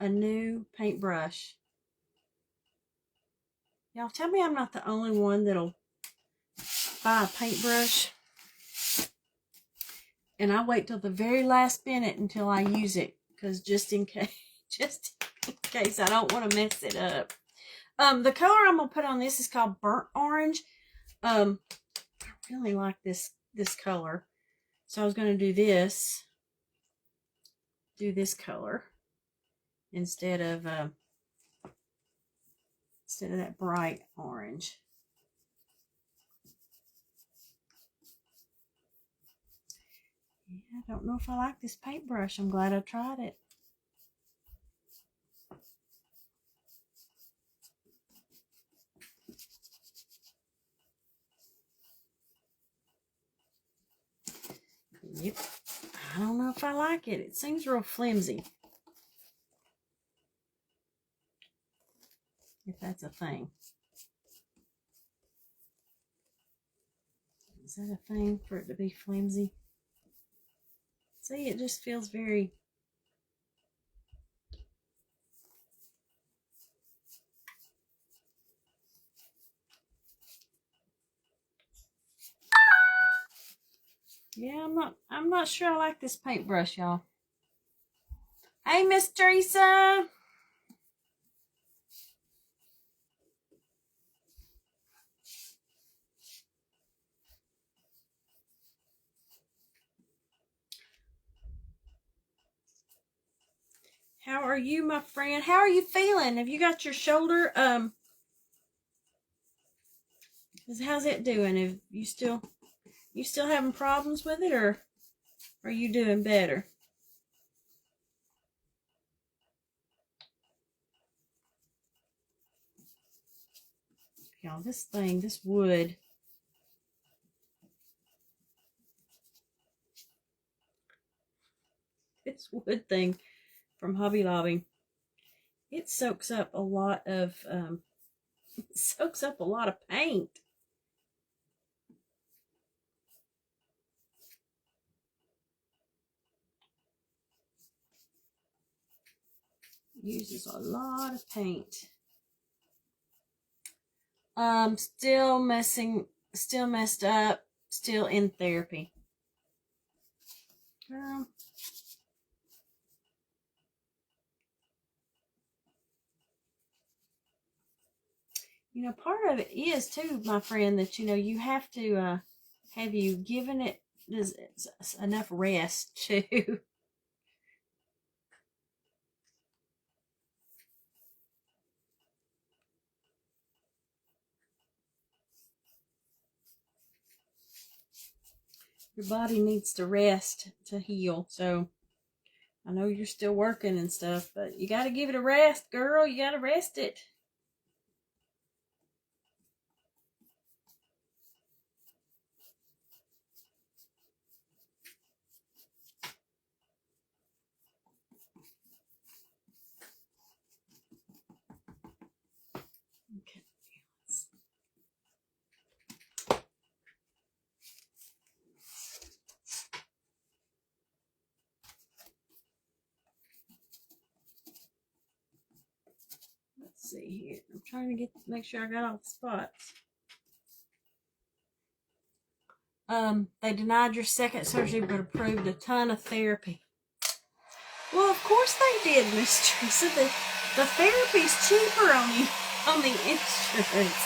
a new paintbrush. Y'all, tell me I'm not the only one that'll buy a paintbrush and I wait till the very last minute until I use it, because just in case I don't want to mess it up. The color I'm gonna put on this is called Burnt Orange. I really like this color, so I was gonna do this color instead of that bright orange. Yeah, I don't know if I like this paintbrush. I'm glad I tried it. Yep. I don't know if I like it. It seems real flimsy. If that's a thing. Is that a thing for it to be flimsy? See, it just feels very... Yeah, I'm not sure I like this paintbrush, y'all. Hey, Miss Teresa. How are you, my friend? How are you feeling? Have you got your shoulder, how's it doing? Have you still having problems with it, or are you doing better? Y'all, this wood, this wood thing from Hobby Lobby, it soaks up a lot of paint. Uses a lot of paint. Still messed up, still in therapy. Part of it is too, my friend, that you have to have you given it enough rest to your body needs to rest to heal. So I know you're still working and stuff, but you got to give it a rest, girl. You got to rest it. Okay. Let's see here. I'm trying to make sure I got all the spots. They denied your second surgery but approved a ton of therapy. Well, of course they did, Miss Teresa. The therapy's cheaper on the insurance.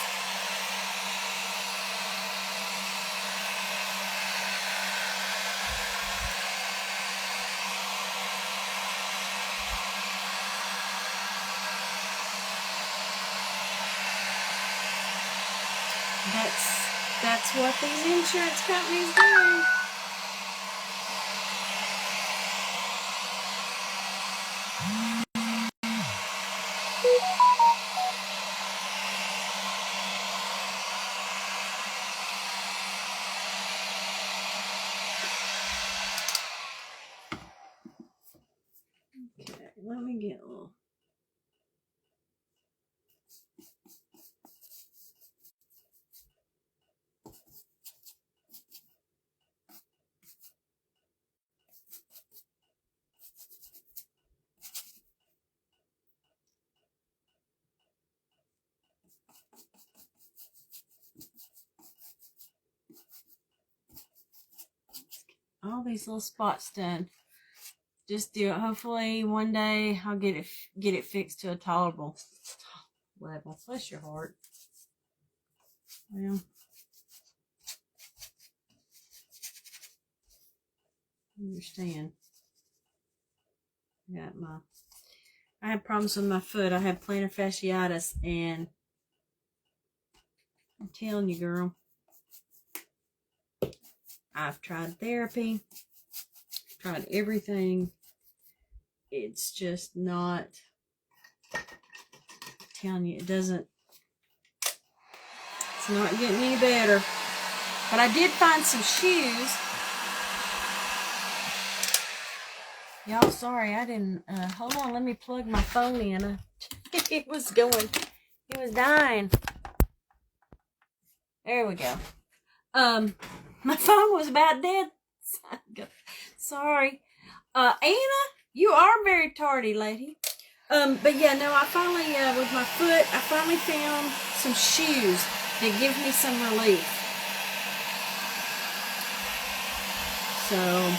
That's what these insurance companies do. Okay, let me get a little. All these little spots done. Just do it. Hopefully one day I'll get it fixed to a tolerable level. Bless your heart. Well, understand. I had problems with my foot. I had plantar fasciitis, and I'm telling you, girl, I've tried therapy, tried everything. It's just not, I'm telling you, it's not getting any better. But I did find some shoes. Y'all, sorry, I didn't, hold on, let me plug my phone in. It was dying. There we go. My phone was about dead. Sorry. Anna, you are very tardy, lady. But yeah, no, I finally, with my foot, I finally found some shoes that give me some relief. So,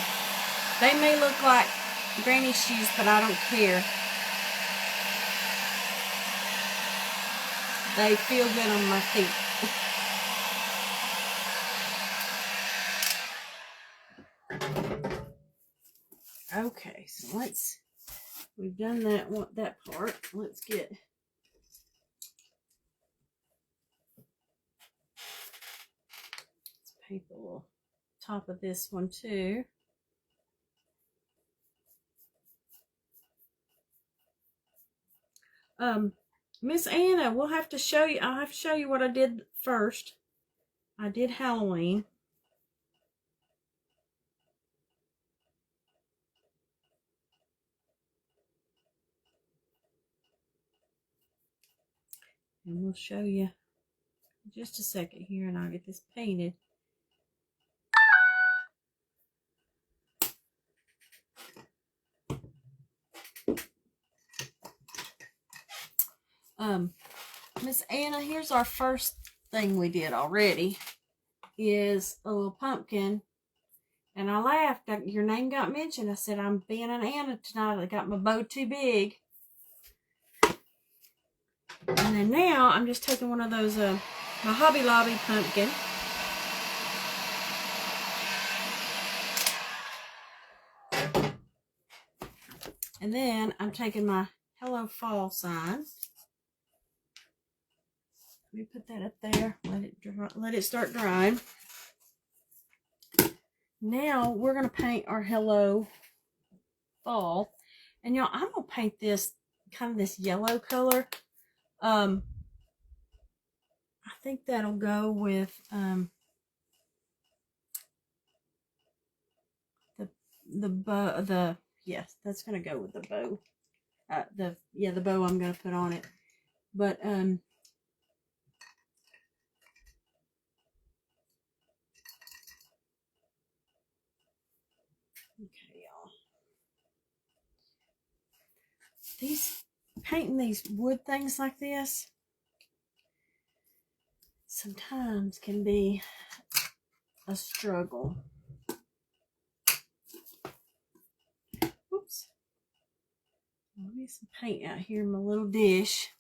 they may look like granny shoes, but I don't care. They feel good on my feet. Okay, so we've done that part. Let's paint the little top of this one too. Miss Anna, I'll have to show you what I did first. I did Halloween. And we'll show you just a second here, and I'll get this painted. Miss Anna, here's our first thing we did already, is a little pumpkin. And I laughed. Your name got mentioned. I said, I'm being an Anna tonight. I got my bow too big. And then now I'm just taking one of those, my Hobby Lobby pumpkin. And then I'm taking my Hello Fall sign. Let me put that up there. Let it start drying. now we're going to paint our Hello Fall. And y'all, I'm going to paint this kind of this yellow color. I think that'll go with the bow. Yes, that's going to go with the bow. The bow I'm going to put on it. But okay, y'all. Painting these wood things like this sometimes can be a struggle. Oops. Let me some paint out here in my little dish.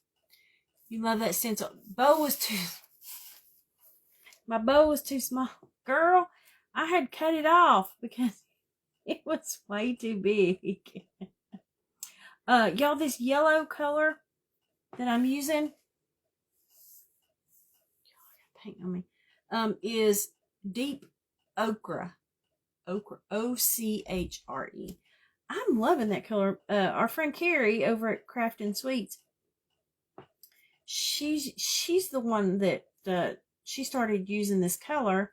You love that stencil. My bow was too small. Girl, I had cut it off because it was way too big. Y'all, this yellow color that I'm using, paint on me, is deep ochre. Ochre, O-C-H-R-E. I'm loving that color. Our friend Carrie over at Craft and Sweets, she's the one that she started using this color,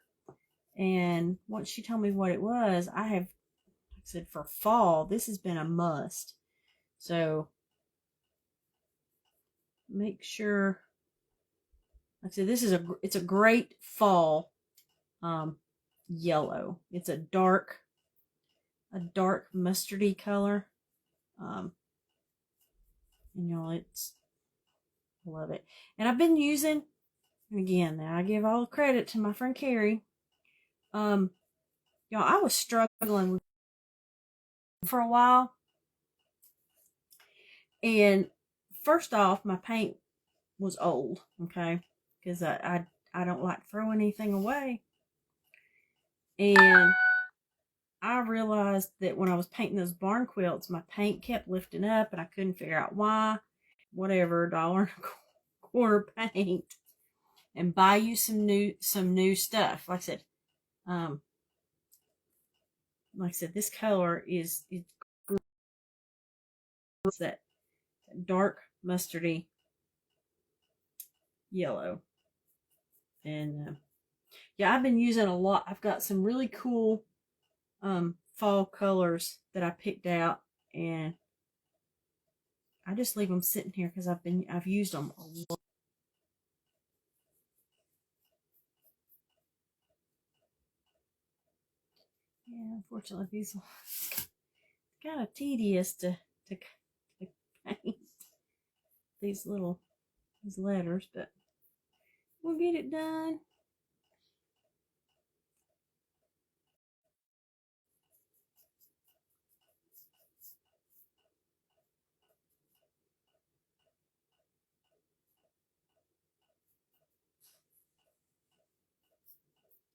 and once she told me what it was, I have, like I said, for fall, this has been a must. So make sure, like I said, it's a great fall yellow. It's a dark mustardy color. And it's, love it. And I've been using, and again, now I give all credit to my friend Carrie. I was struggling with for a while. And first off, my paint was old, okay? Because I don't like throwing anything away. And I realized that when I was painting those barn quilts, my paint kept lifting up and I couldn't figure out why. Whatever, $1.25 paint. And buy you some new stuff. Like I said, this color is that dark mustardy yellow. And I've been using a lot. I've got some really cool fall colors that I picked out, and I just leave them sitting here because I've used them a lot. Yeah, unfortunately, these are kind of tedious to paint these letters, but we'll get it done.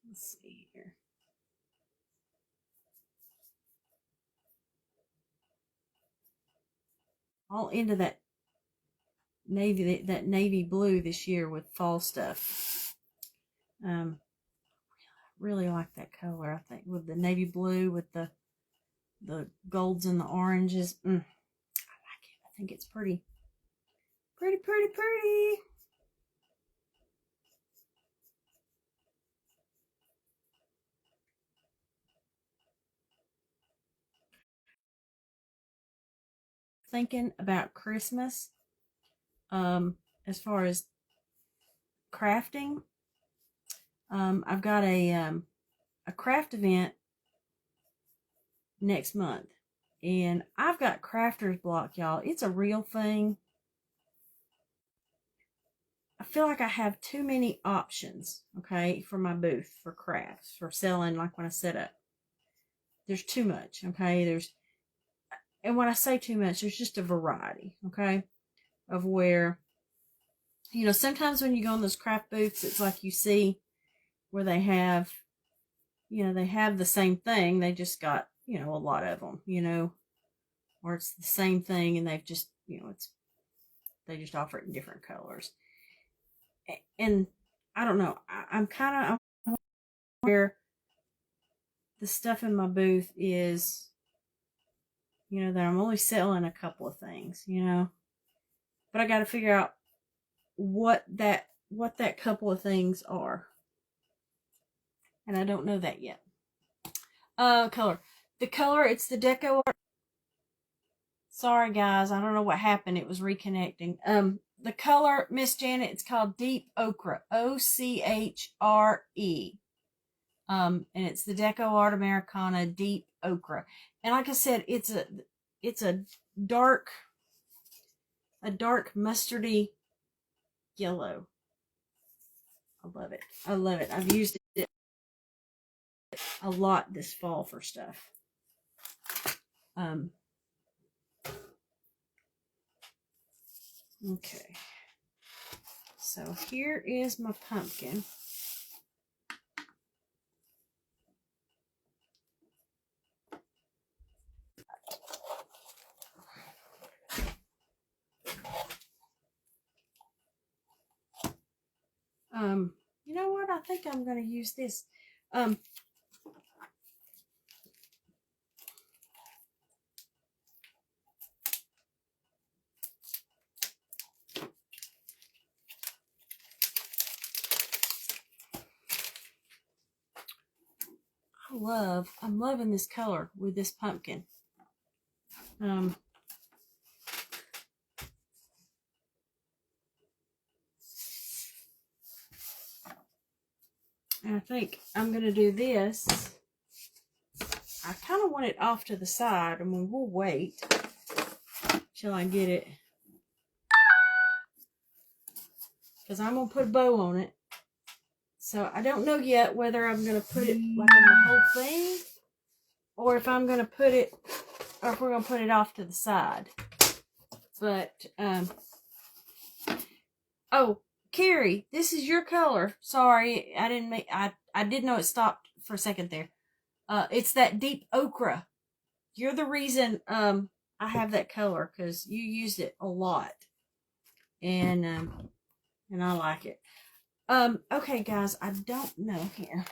Let's see here. All into that navy blue this year with fall stuff. Really like that color. I think with the navy blue with the golds and the oranges. I like it. I think it's pretty. Thinking about Christmas, as far as crafting, I've got a craft event next month, and I've got crafter's block, y'all. It's a real thing. I feel like I have too many options, okay, for my booth, for crafts, for selling, like when I set up. There's too much, okay? And when I say too much, there's just a variety, okay, of where, sometimes when you go in those craft booths, it's like you see where they have, they have the same thing. They just got, a lot of them, or it's the same thing and they've just, they just offer it in different colors. And I don't know, I'm kind of where the stuff in my booth is, you know, that I'm only selling a couple of things, you know. But I got to figure out what that couple of things are. And I don't know that yet. Color. The color, it's the Deco Art. Sorry guys, I don't know what happened. It was reconnecting. The color, Miss Janet, it's called Deep Ochre. O-C-H-R-E. And it's the Deco Art Americana Deep Ochre. And like I said, it's a dark mustardy yellow. I love it. I love it. I've used it a lot this fall for stuff. Okay. So here is my pumpkin. You know what? I think I'm going to use this. I I'm loving this color with this pumpkin. And I think I'm going to do this. I kind of want it off to the side. I mean, we'll wait till I get it. Because I'm going to put a bow on it. So I don't know yet whether I'm going to put it like on the whole thing. Or if I'm going to put it, or if we're going to put it off to the side. But, oh, Carrie, this is your color. Sorry, I didn't make, I did know it stopped for a second there. It's that deep ochre. You're the reason, I have that color, because you used it a lot. And I like it. Okay, guys, I don't know here.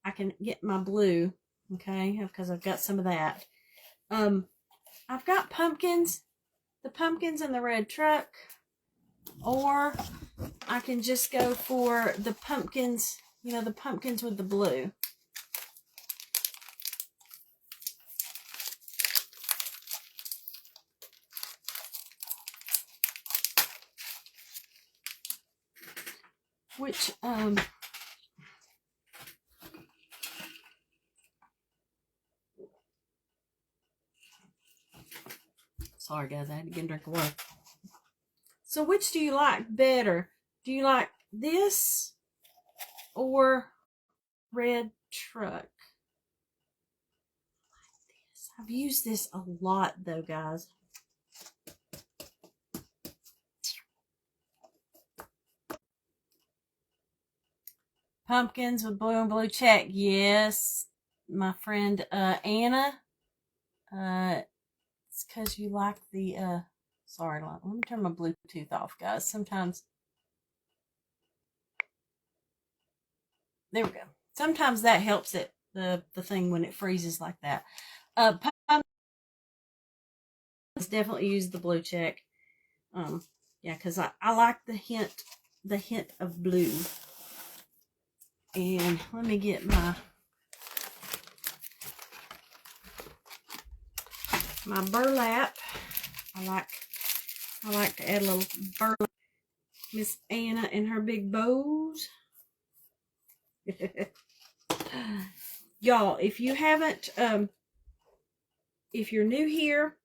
I can get my blue, okay, because I've got some of that. I've got pumpkins, the pumpkins in the red truck, or I can just go for the pumpkins, you know, the pumpkins with the blue. Which, sorry guys, I had to get a drink of water. So which do you like better? Do you like this or red truck? I've used this a lot though, guys. Pumpkins with blue and blue check. Yes, my friend Anna. It's because you like the sorry, let me turn my Bluetooth off, guys. Sometimes there we go. Sometimes that helps it, the thing when it freezes like that. Pumpkins definitely use the blue check. Yeah, because I like the hint of blue. And let me get my burlap. I like to add a little burlap. Miss Anna and her big bows. Y'all, if you haven't, if you're new here,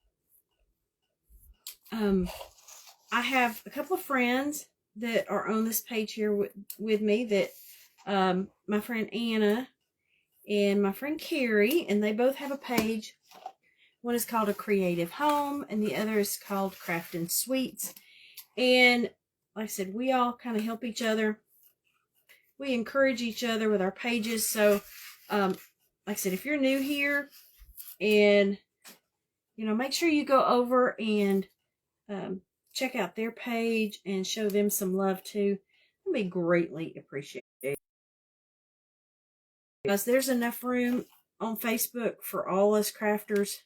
I have a couple of friends that are on this page here with me that, my friend Anna and my friend Carrie, and they both have a page. One is called A Creative Home, and the other is called Craftin' Sweets. And like I said, we all kind of help each other. We encourage each other with our pages. So, like I said, if you're new here, and, you know, make sure you go over and check out their page and show them some love too. It'll be greatly appreciated. Because there's enough room on Facebook for all us crafters.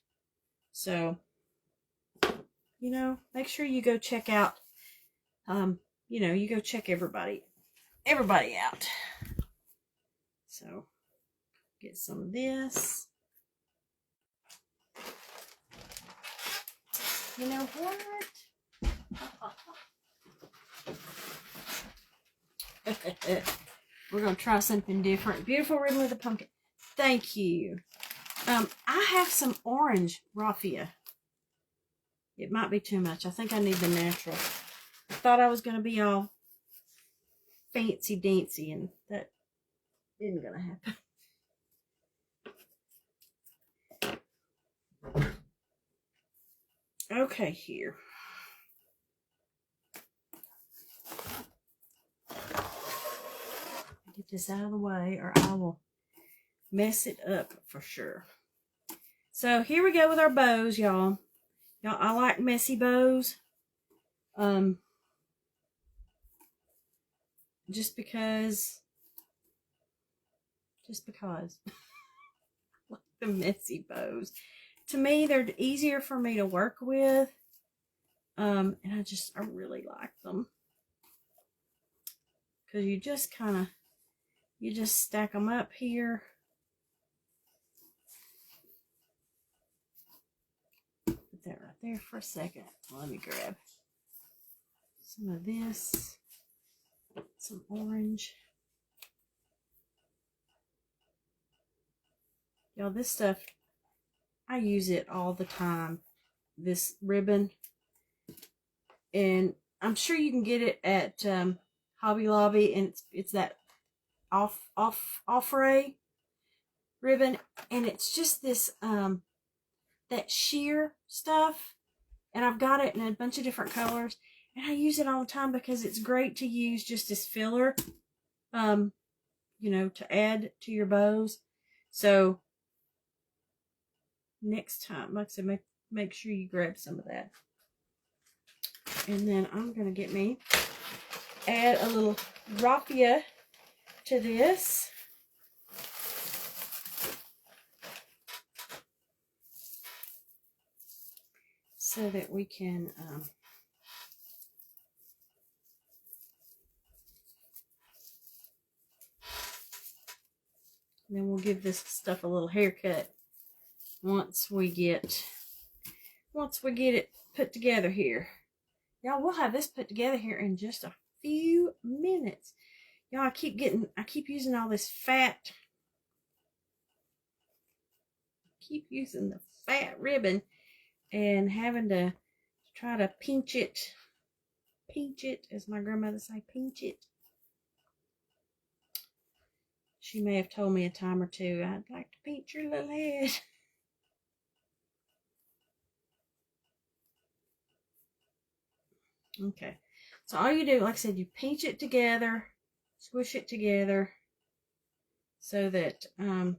So, you know, make sure you go check out, you know, you go check everybody out. So, get some of this. You know what? We're going to try something different. Beautiful ribbon with a pumpkin. Thank you. I have some orange raffia. It might be too much. I think I need the natural. I thought I was going to be all fancy dancy, and that isn't going to happen. Okay, here. Get this out of the way or I will mess it up for sure. So here we go with our bows, y'all. Y'all, I like messy bows. Just because. I like the messy bows. To me, they're easier for me to work with. And I really like them. Because you just stack them up here. Put that right there for a second. Let me grab some of this. Some orange. Y'all, this stuff, I use it all the time. This ribbon. And I'm sure you can get it at Hobby Lobby, and it's that off-ray ribbon, and it's just this that sheer stuff, and I've got it in a bunch of different colors, and I use it all the time because it's great to use just as filler, you know, to add to your bows. So next time, like I said, make sure you grab some of that. And then I'm going to add a little raffia to this. So that we can, then we'll give this stuff a little haircut once we get it put together here. Y'all, we'll have this put together here in just a few minutes. Y'all, I keep using all this fat. Keep using the fat ribbon and having to try to pinch it, as my grandmother say, pinch it. She may have told me a time or two, I'd like to pinch your little head. Okay, so all you do, like I said, you pinch it together, squish it together, so that okay,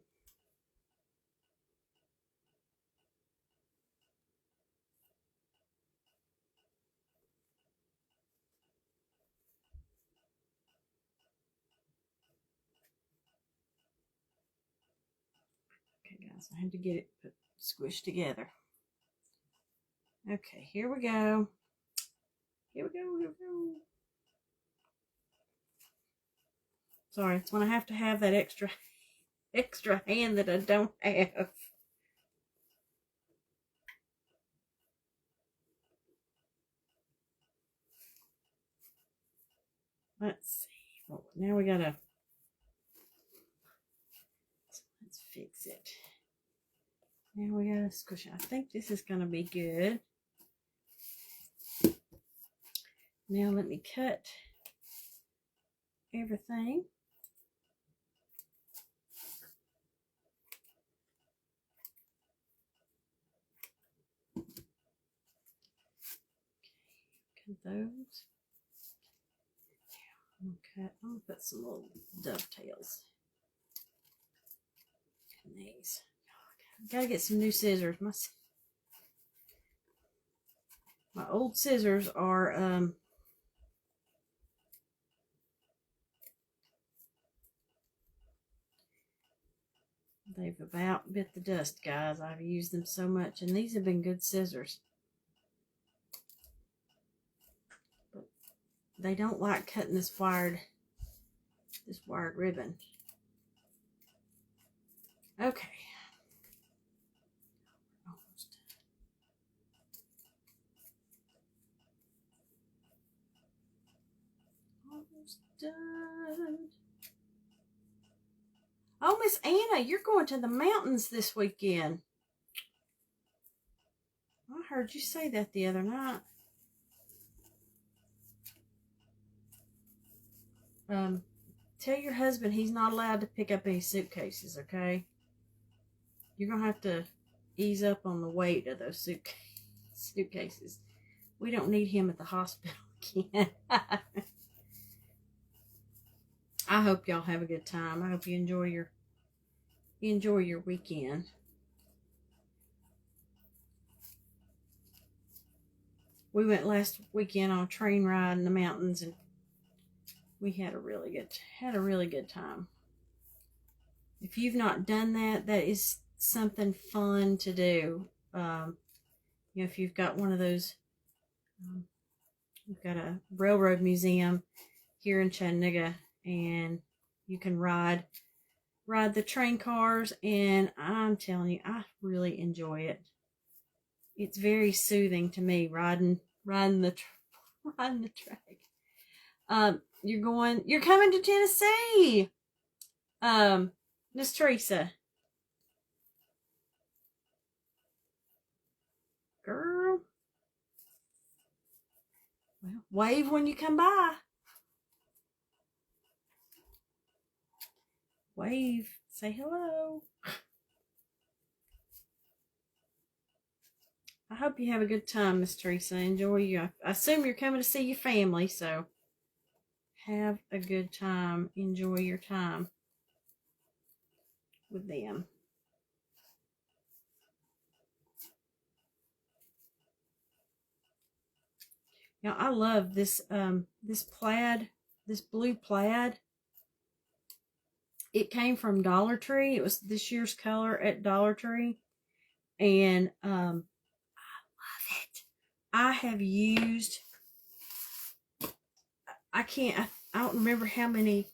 guys, I had to get it squished together. Okay, here we go. Here we go. Sorry, it's when I have to have that extra hand that I don't have. Let's see. Well, now we gotta. Let's fix it. Now we gotta squish it. I think this is gonna be good. Now let me cut everything. Cut those. I'm gonna put some little dovetails in these. I gotta get some new scissors. My old scissors are They've about bit the dust, guys. I've used them so much, and these have been good scissors. But they don't like cutting this wired ribbon. Okay. Almost done. Oh, Miss Anna, you're going to the mountains this weekend. I heard you say that the other night. Tell your husband he's not allowed to pick up any suitcases, okay? You're going to have to ease up on the weight of those suitcases. We don't need him at the hospital again. I hope y'all have a good time. I hope you enjoy your weekend. We went last weekend on a train ride in the mountains, and we had a really good time. If you've not done that, that is something fun to do. If you've got one of those, we've got a railroad museum here in Chattanooga, and you can ride the train cars, and I'm telling you, I really enjoy it. It's very soothing to me, riding the track. You're coming to Tennessee, Miss Teresa. Girl. Well, wave when you come by. Wave. Say hello. I hope you have a good time, Miss Teresa. Enjoy you. I assume you're coming to see your family, so have a good time. Enjoy your time with them. Now, I love this plaid, this blue plaid. It came from Dollar Tree. It was this year's color at Dollar Tree. And I love it. I have used, I don't remember how many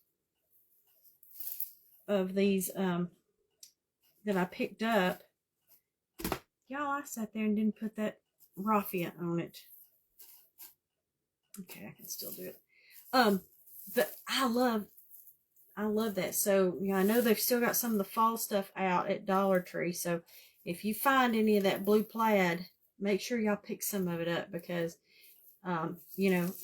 of these that I picked up. Y'all, I sat there and didn't put that raffia on it. Okay, I can still do it. But I love that. So, I know they've still got some of the fall stuff out at Dollar Tree. So, if you find any of that blue plaid, make sure y'all pick some of it up, because,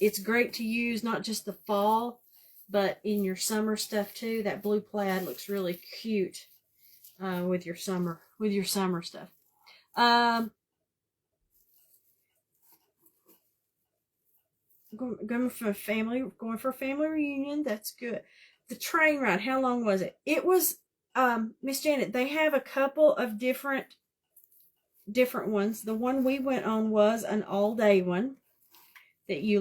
it's great to use not just the fall, but in your summer stuff too. That blue plaid looks really cute with your summer stuff. Going for a family reunion. That's good. The train ride, how long was it? It was, Miss Janet, they have a couple of different ones. The one we went on was an all-day one that you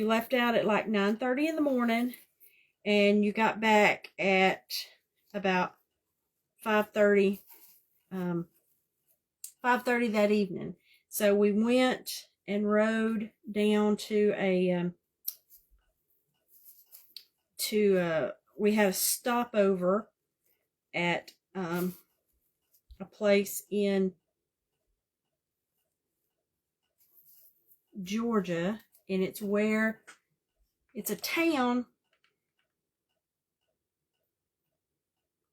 left out at like 9:30 in the morning, and you got back at about 5:30 that evening. So we went and rode down to we had a stopover at a place in Georgia, and it's a town.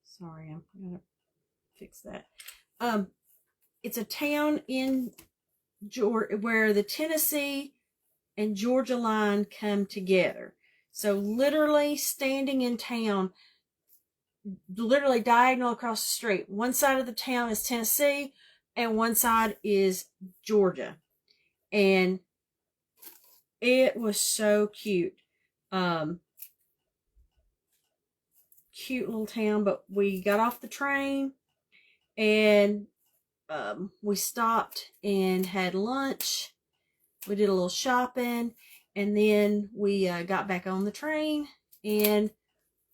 Sorry, I'm gonna fix that. It's a town in Georgia where the Tennessee and Georgia line come together. So literally standing in town, literally diagonal across the street. One side of the town is Tennessee, and one side is Georgia. And it was so cute. Cute little town, but we got off the train, and we stopped and had lunch. We did a little shopping, and then we got back on the train and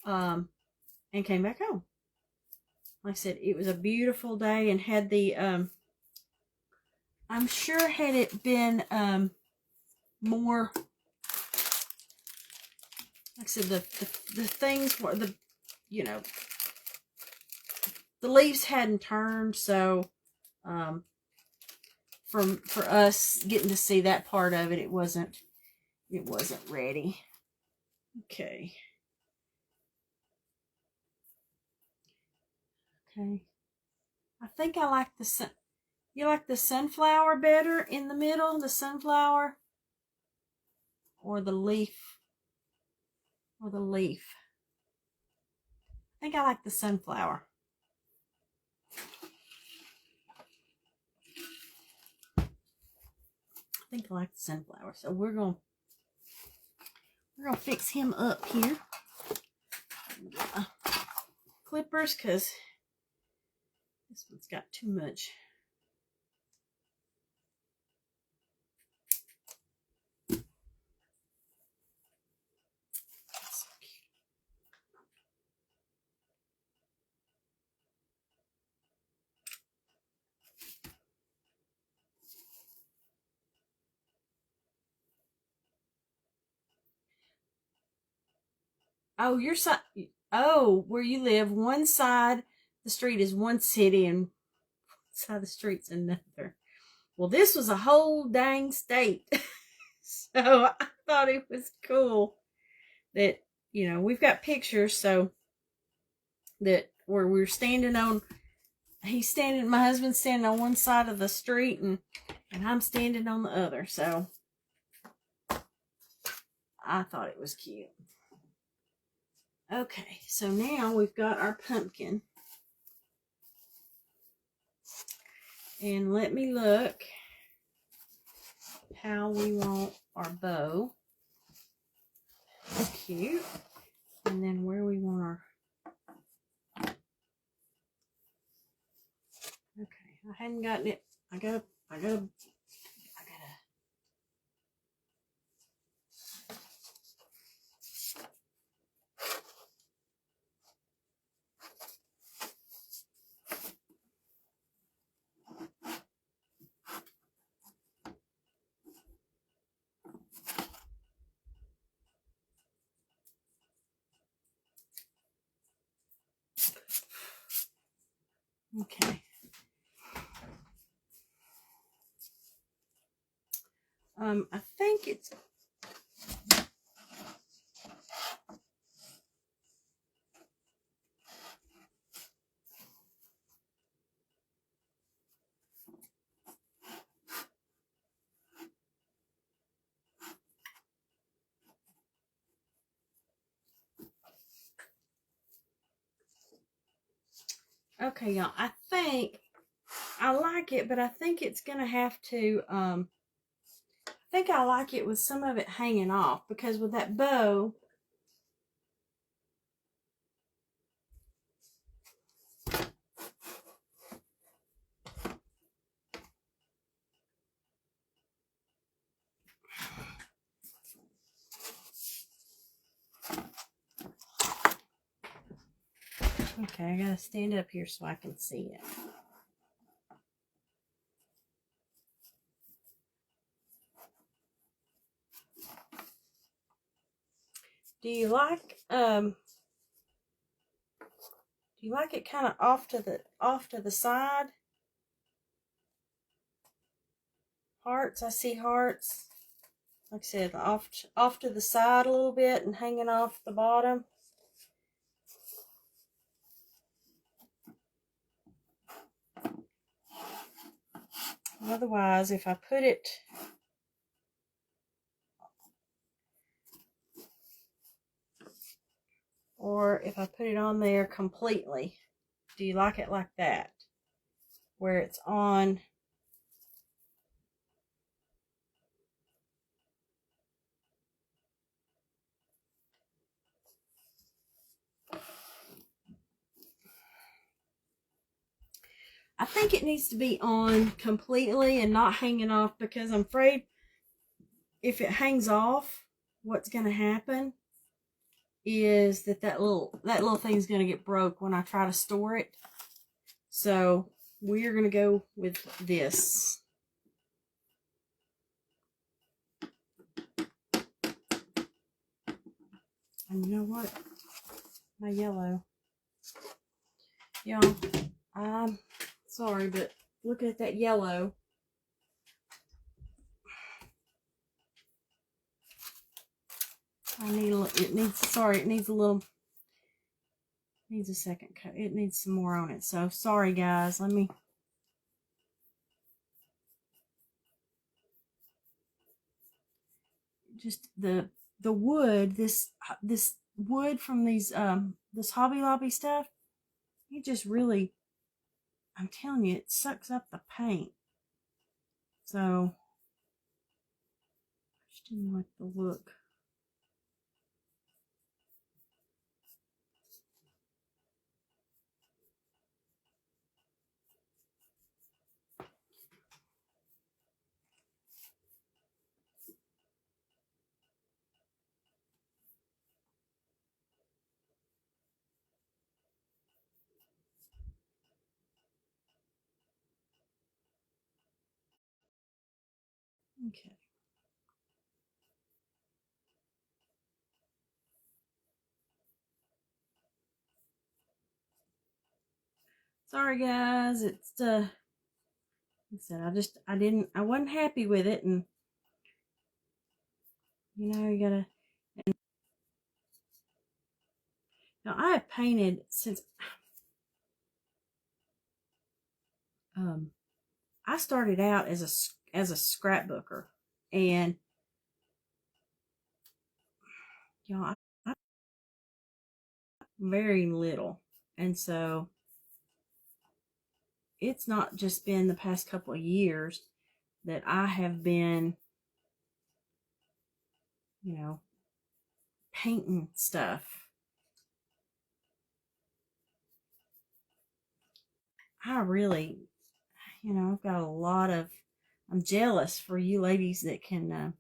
came back home. like I said, it was a beautiful day, and had the, I'm sure had it been more, like I said, the things were, you know, the leaves hadn't turned, so for us getting to see that part of it, it wasn't ready. Okay. Okay. I think I like the you like the sunflower better in the middle, the sunflower, or the leaf, or the leaf. I think I like the sunflower. I think I like the sunflower. So we're gonna fix him up here. Get my clippers, because this one's got too much. Oh, your side. Oh, where you live, one side the street is one city, and one side of the street's another. Well, this was a whole dang state. So I thought it was cool that, you know, we've got pictures, so that where we're standing on, my husband's standing on one side of the street, and I'm standing on the other. So I thought it was cute. Okay, so now we've got our pumpkin. And let me look how we want our bow. That's cute. And then where we want our... Okay, I hadn't gotten it. I gotta... Okay. I think it's... Okay, y'all, I think I like it, but I think it's going to have to, I think I like it with some of it hanging off, because with that bow, okay, I gotta stand up here so I can see it. Do you like it kind of off to the side? Hearts, I see hearts. Like I said, off to the side a little bit and hanging off the bottom. Otherwise, if I put it, or if I put it on there completely, do you like it like that? Where it's on... I think it needs to be on completely and not hanging off, because I'm afraid if it hangs off, what's going to happen is that little thing's going to get broke when I try to store it. So we're going to go with this. And you know what? My yellow. Y'all, I'm sorry, but look at that yellow. It needs a second coat. It needs some more on it. So sorry guys, let me. Just the wood, this wood from these this Hobby Lobby stuff, it just really, I'm telling you, it sucks up the paint. So I just didn't like the look. Okay. Sorry guys, it's like I said, I wasn't happy with it, and you know, you gotta. And now I have painted since I started out as a scrapbooker, and you know, I very little, and so it's not just been the past couple of years that I have been, you know, painting stuff. I really, you know, I've got a lot of. I'm jealous for you ladies that can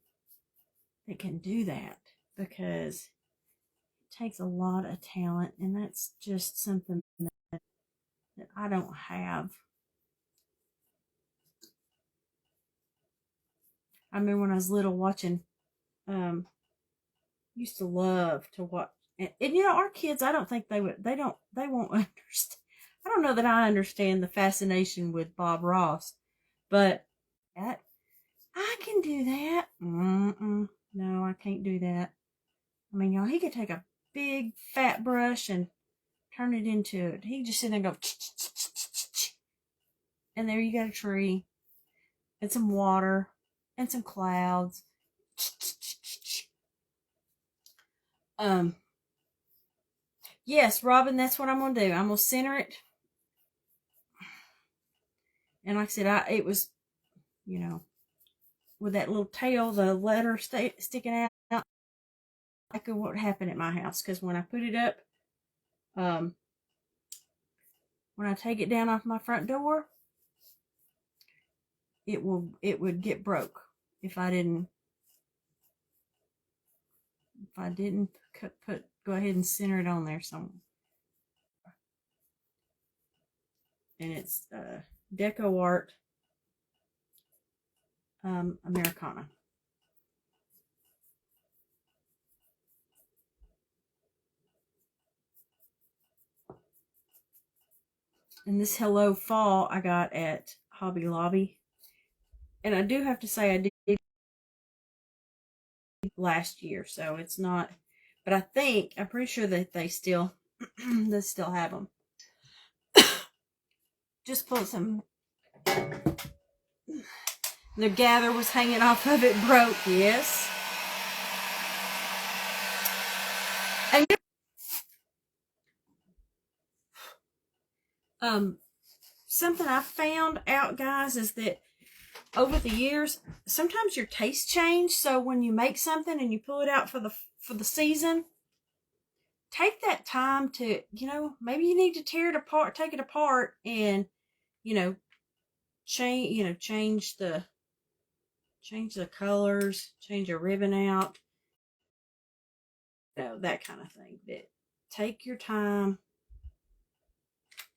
do that, because it takes a lot of talent, and that's just something that I don't have. I remember when I was little watching, used to love to watch, and you know, our kids, I don't think they won't understand. I don't know that I understand the fascination with Bob Ross, but that, I can do that. No, I can't do that. I mean, y'all, he could take a big fat brush and turn it into it. He just sit there and go, and there you got a tree, and some water, and some clouds. Yes, Robin, that's what I'm gonna do. I'm gonna center it, and like I said, it was, you know, with that little tail, the letter sticking out, like what happened at my house. Because when I put it up, when I take it down off my front door, it would get broke if I didn't go ahead and center it on there somewhere. And it's Deco Art Americana. And this Hello Fall I got at Hobby Lobby. And I do have to say, I did last year, so it's not, but I'm pretty sure that they still have them. Just pulled some. The gather was hanging off of it, broke. Yes. And something I found out, guys, is that over the years, sometimes your tastes change. So when you make something and you pull it out for the season, take that time to, you know, maybe you need to take it apart, and, you know, change the colors, change a ribbon out, you know, that kind of thing. That take your time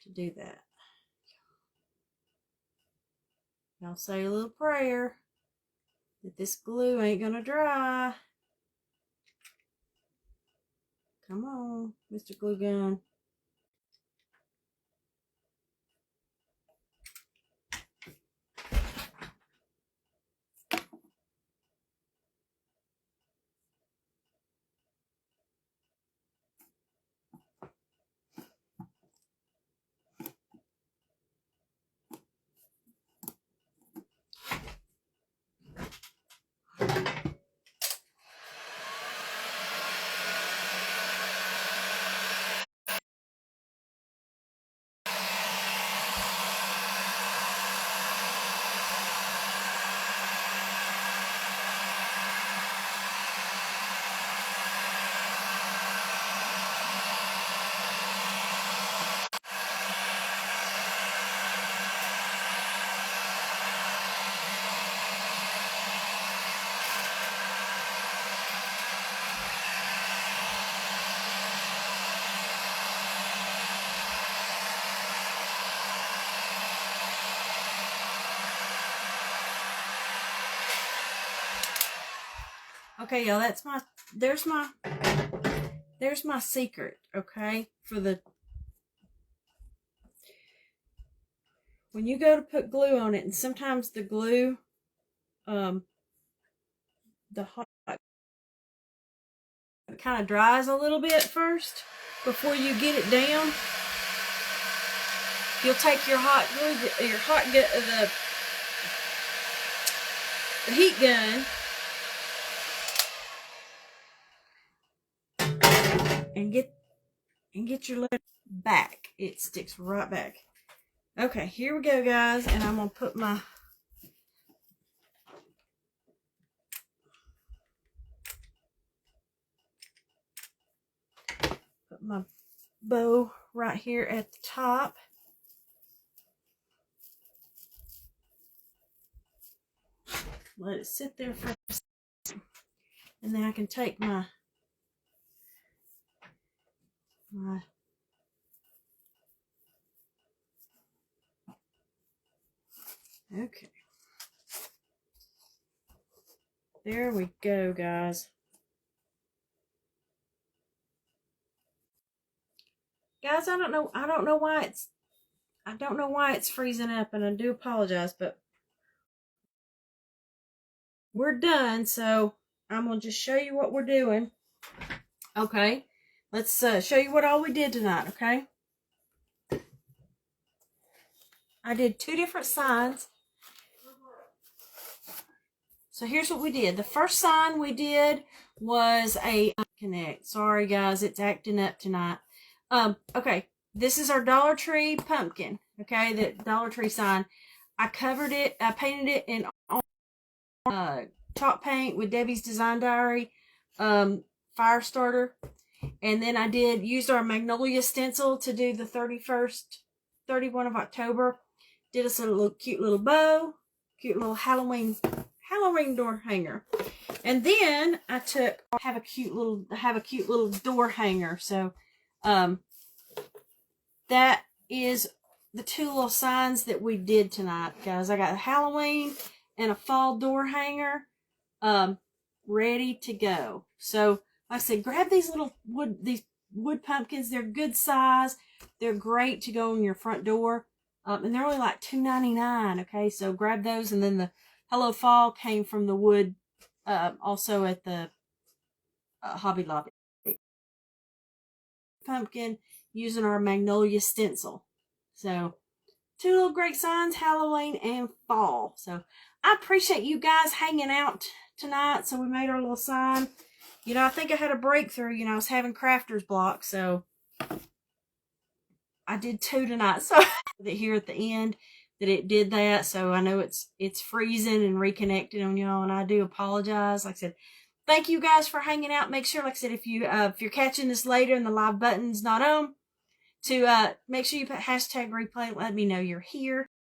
to do that. Y'all say a little prayer that this glue ain't gonna dry. Come on, Mr. Glue Gun. Okay, y'all, there's my secret, okay? When you go to put glue on it, and sometimes the glue, the hot kind of dries a little bit first before you get it down. You'll take your the heat gun and get your lead back. It sticks right back. Okay, here we go, guys, and I'm gonna put my bow right here at the top. Let it sit there for a second, and then I can take my okay. There we go, guys. Guys, I don't know why it's freezing up, and I do apologize, but we're done, so I'm going to just show you what we're doing. Okay, let's show you what all we did tonight, okay? I did 2 different signs. So here's what we did. The first sign we did was a connect. Sorry, guys, it's acting up tonight. Okay, this is our Dollar Tree pumpkin, okay, the Dollar Tree sign. I covered it, I painted it in chalk paint with Debbie's Design Diary fire starter, and then I used our Magnolia stencil to do the 31 of October. Did us a cute little bow, cute little Halloween door hanger, and then I have a cute little door hanger. So that is the 2 little signs that we did tonight, guys. I got a Halloween and a fall door hanger ready to go. So like I said, grab these wood pumpkins. They're good size. They're great to go on your front door. And they're only like $2.99. Okay, so grab those. And then the Hello Fall came from the wood, also at the Hobby Lobby. Pumpkin using our Magnolia stencil. So 2 little great signs, Halloween and fall. So I appreciate you guys hanging out tonight. So we made our little sign. You know, I think I had a breakthrough. You know, I was having crafter's block, so I did 2 tonight. So here at the end that it did that. So I know it's freezing and reconnected on y'all, and I do apologize. Like I said, thank you guys for hanging out. Make sure, like I said, if you're catching this later and the live button's not on, to make sure you put hashtag replay. Let me know you're here.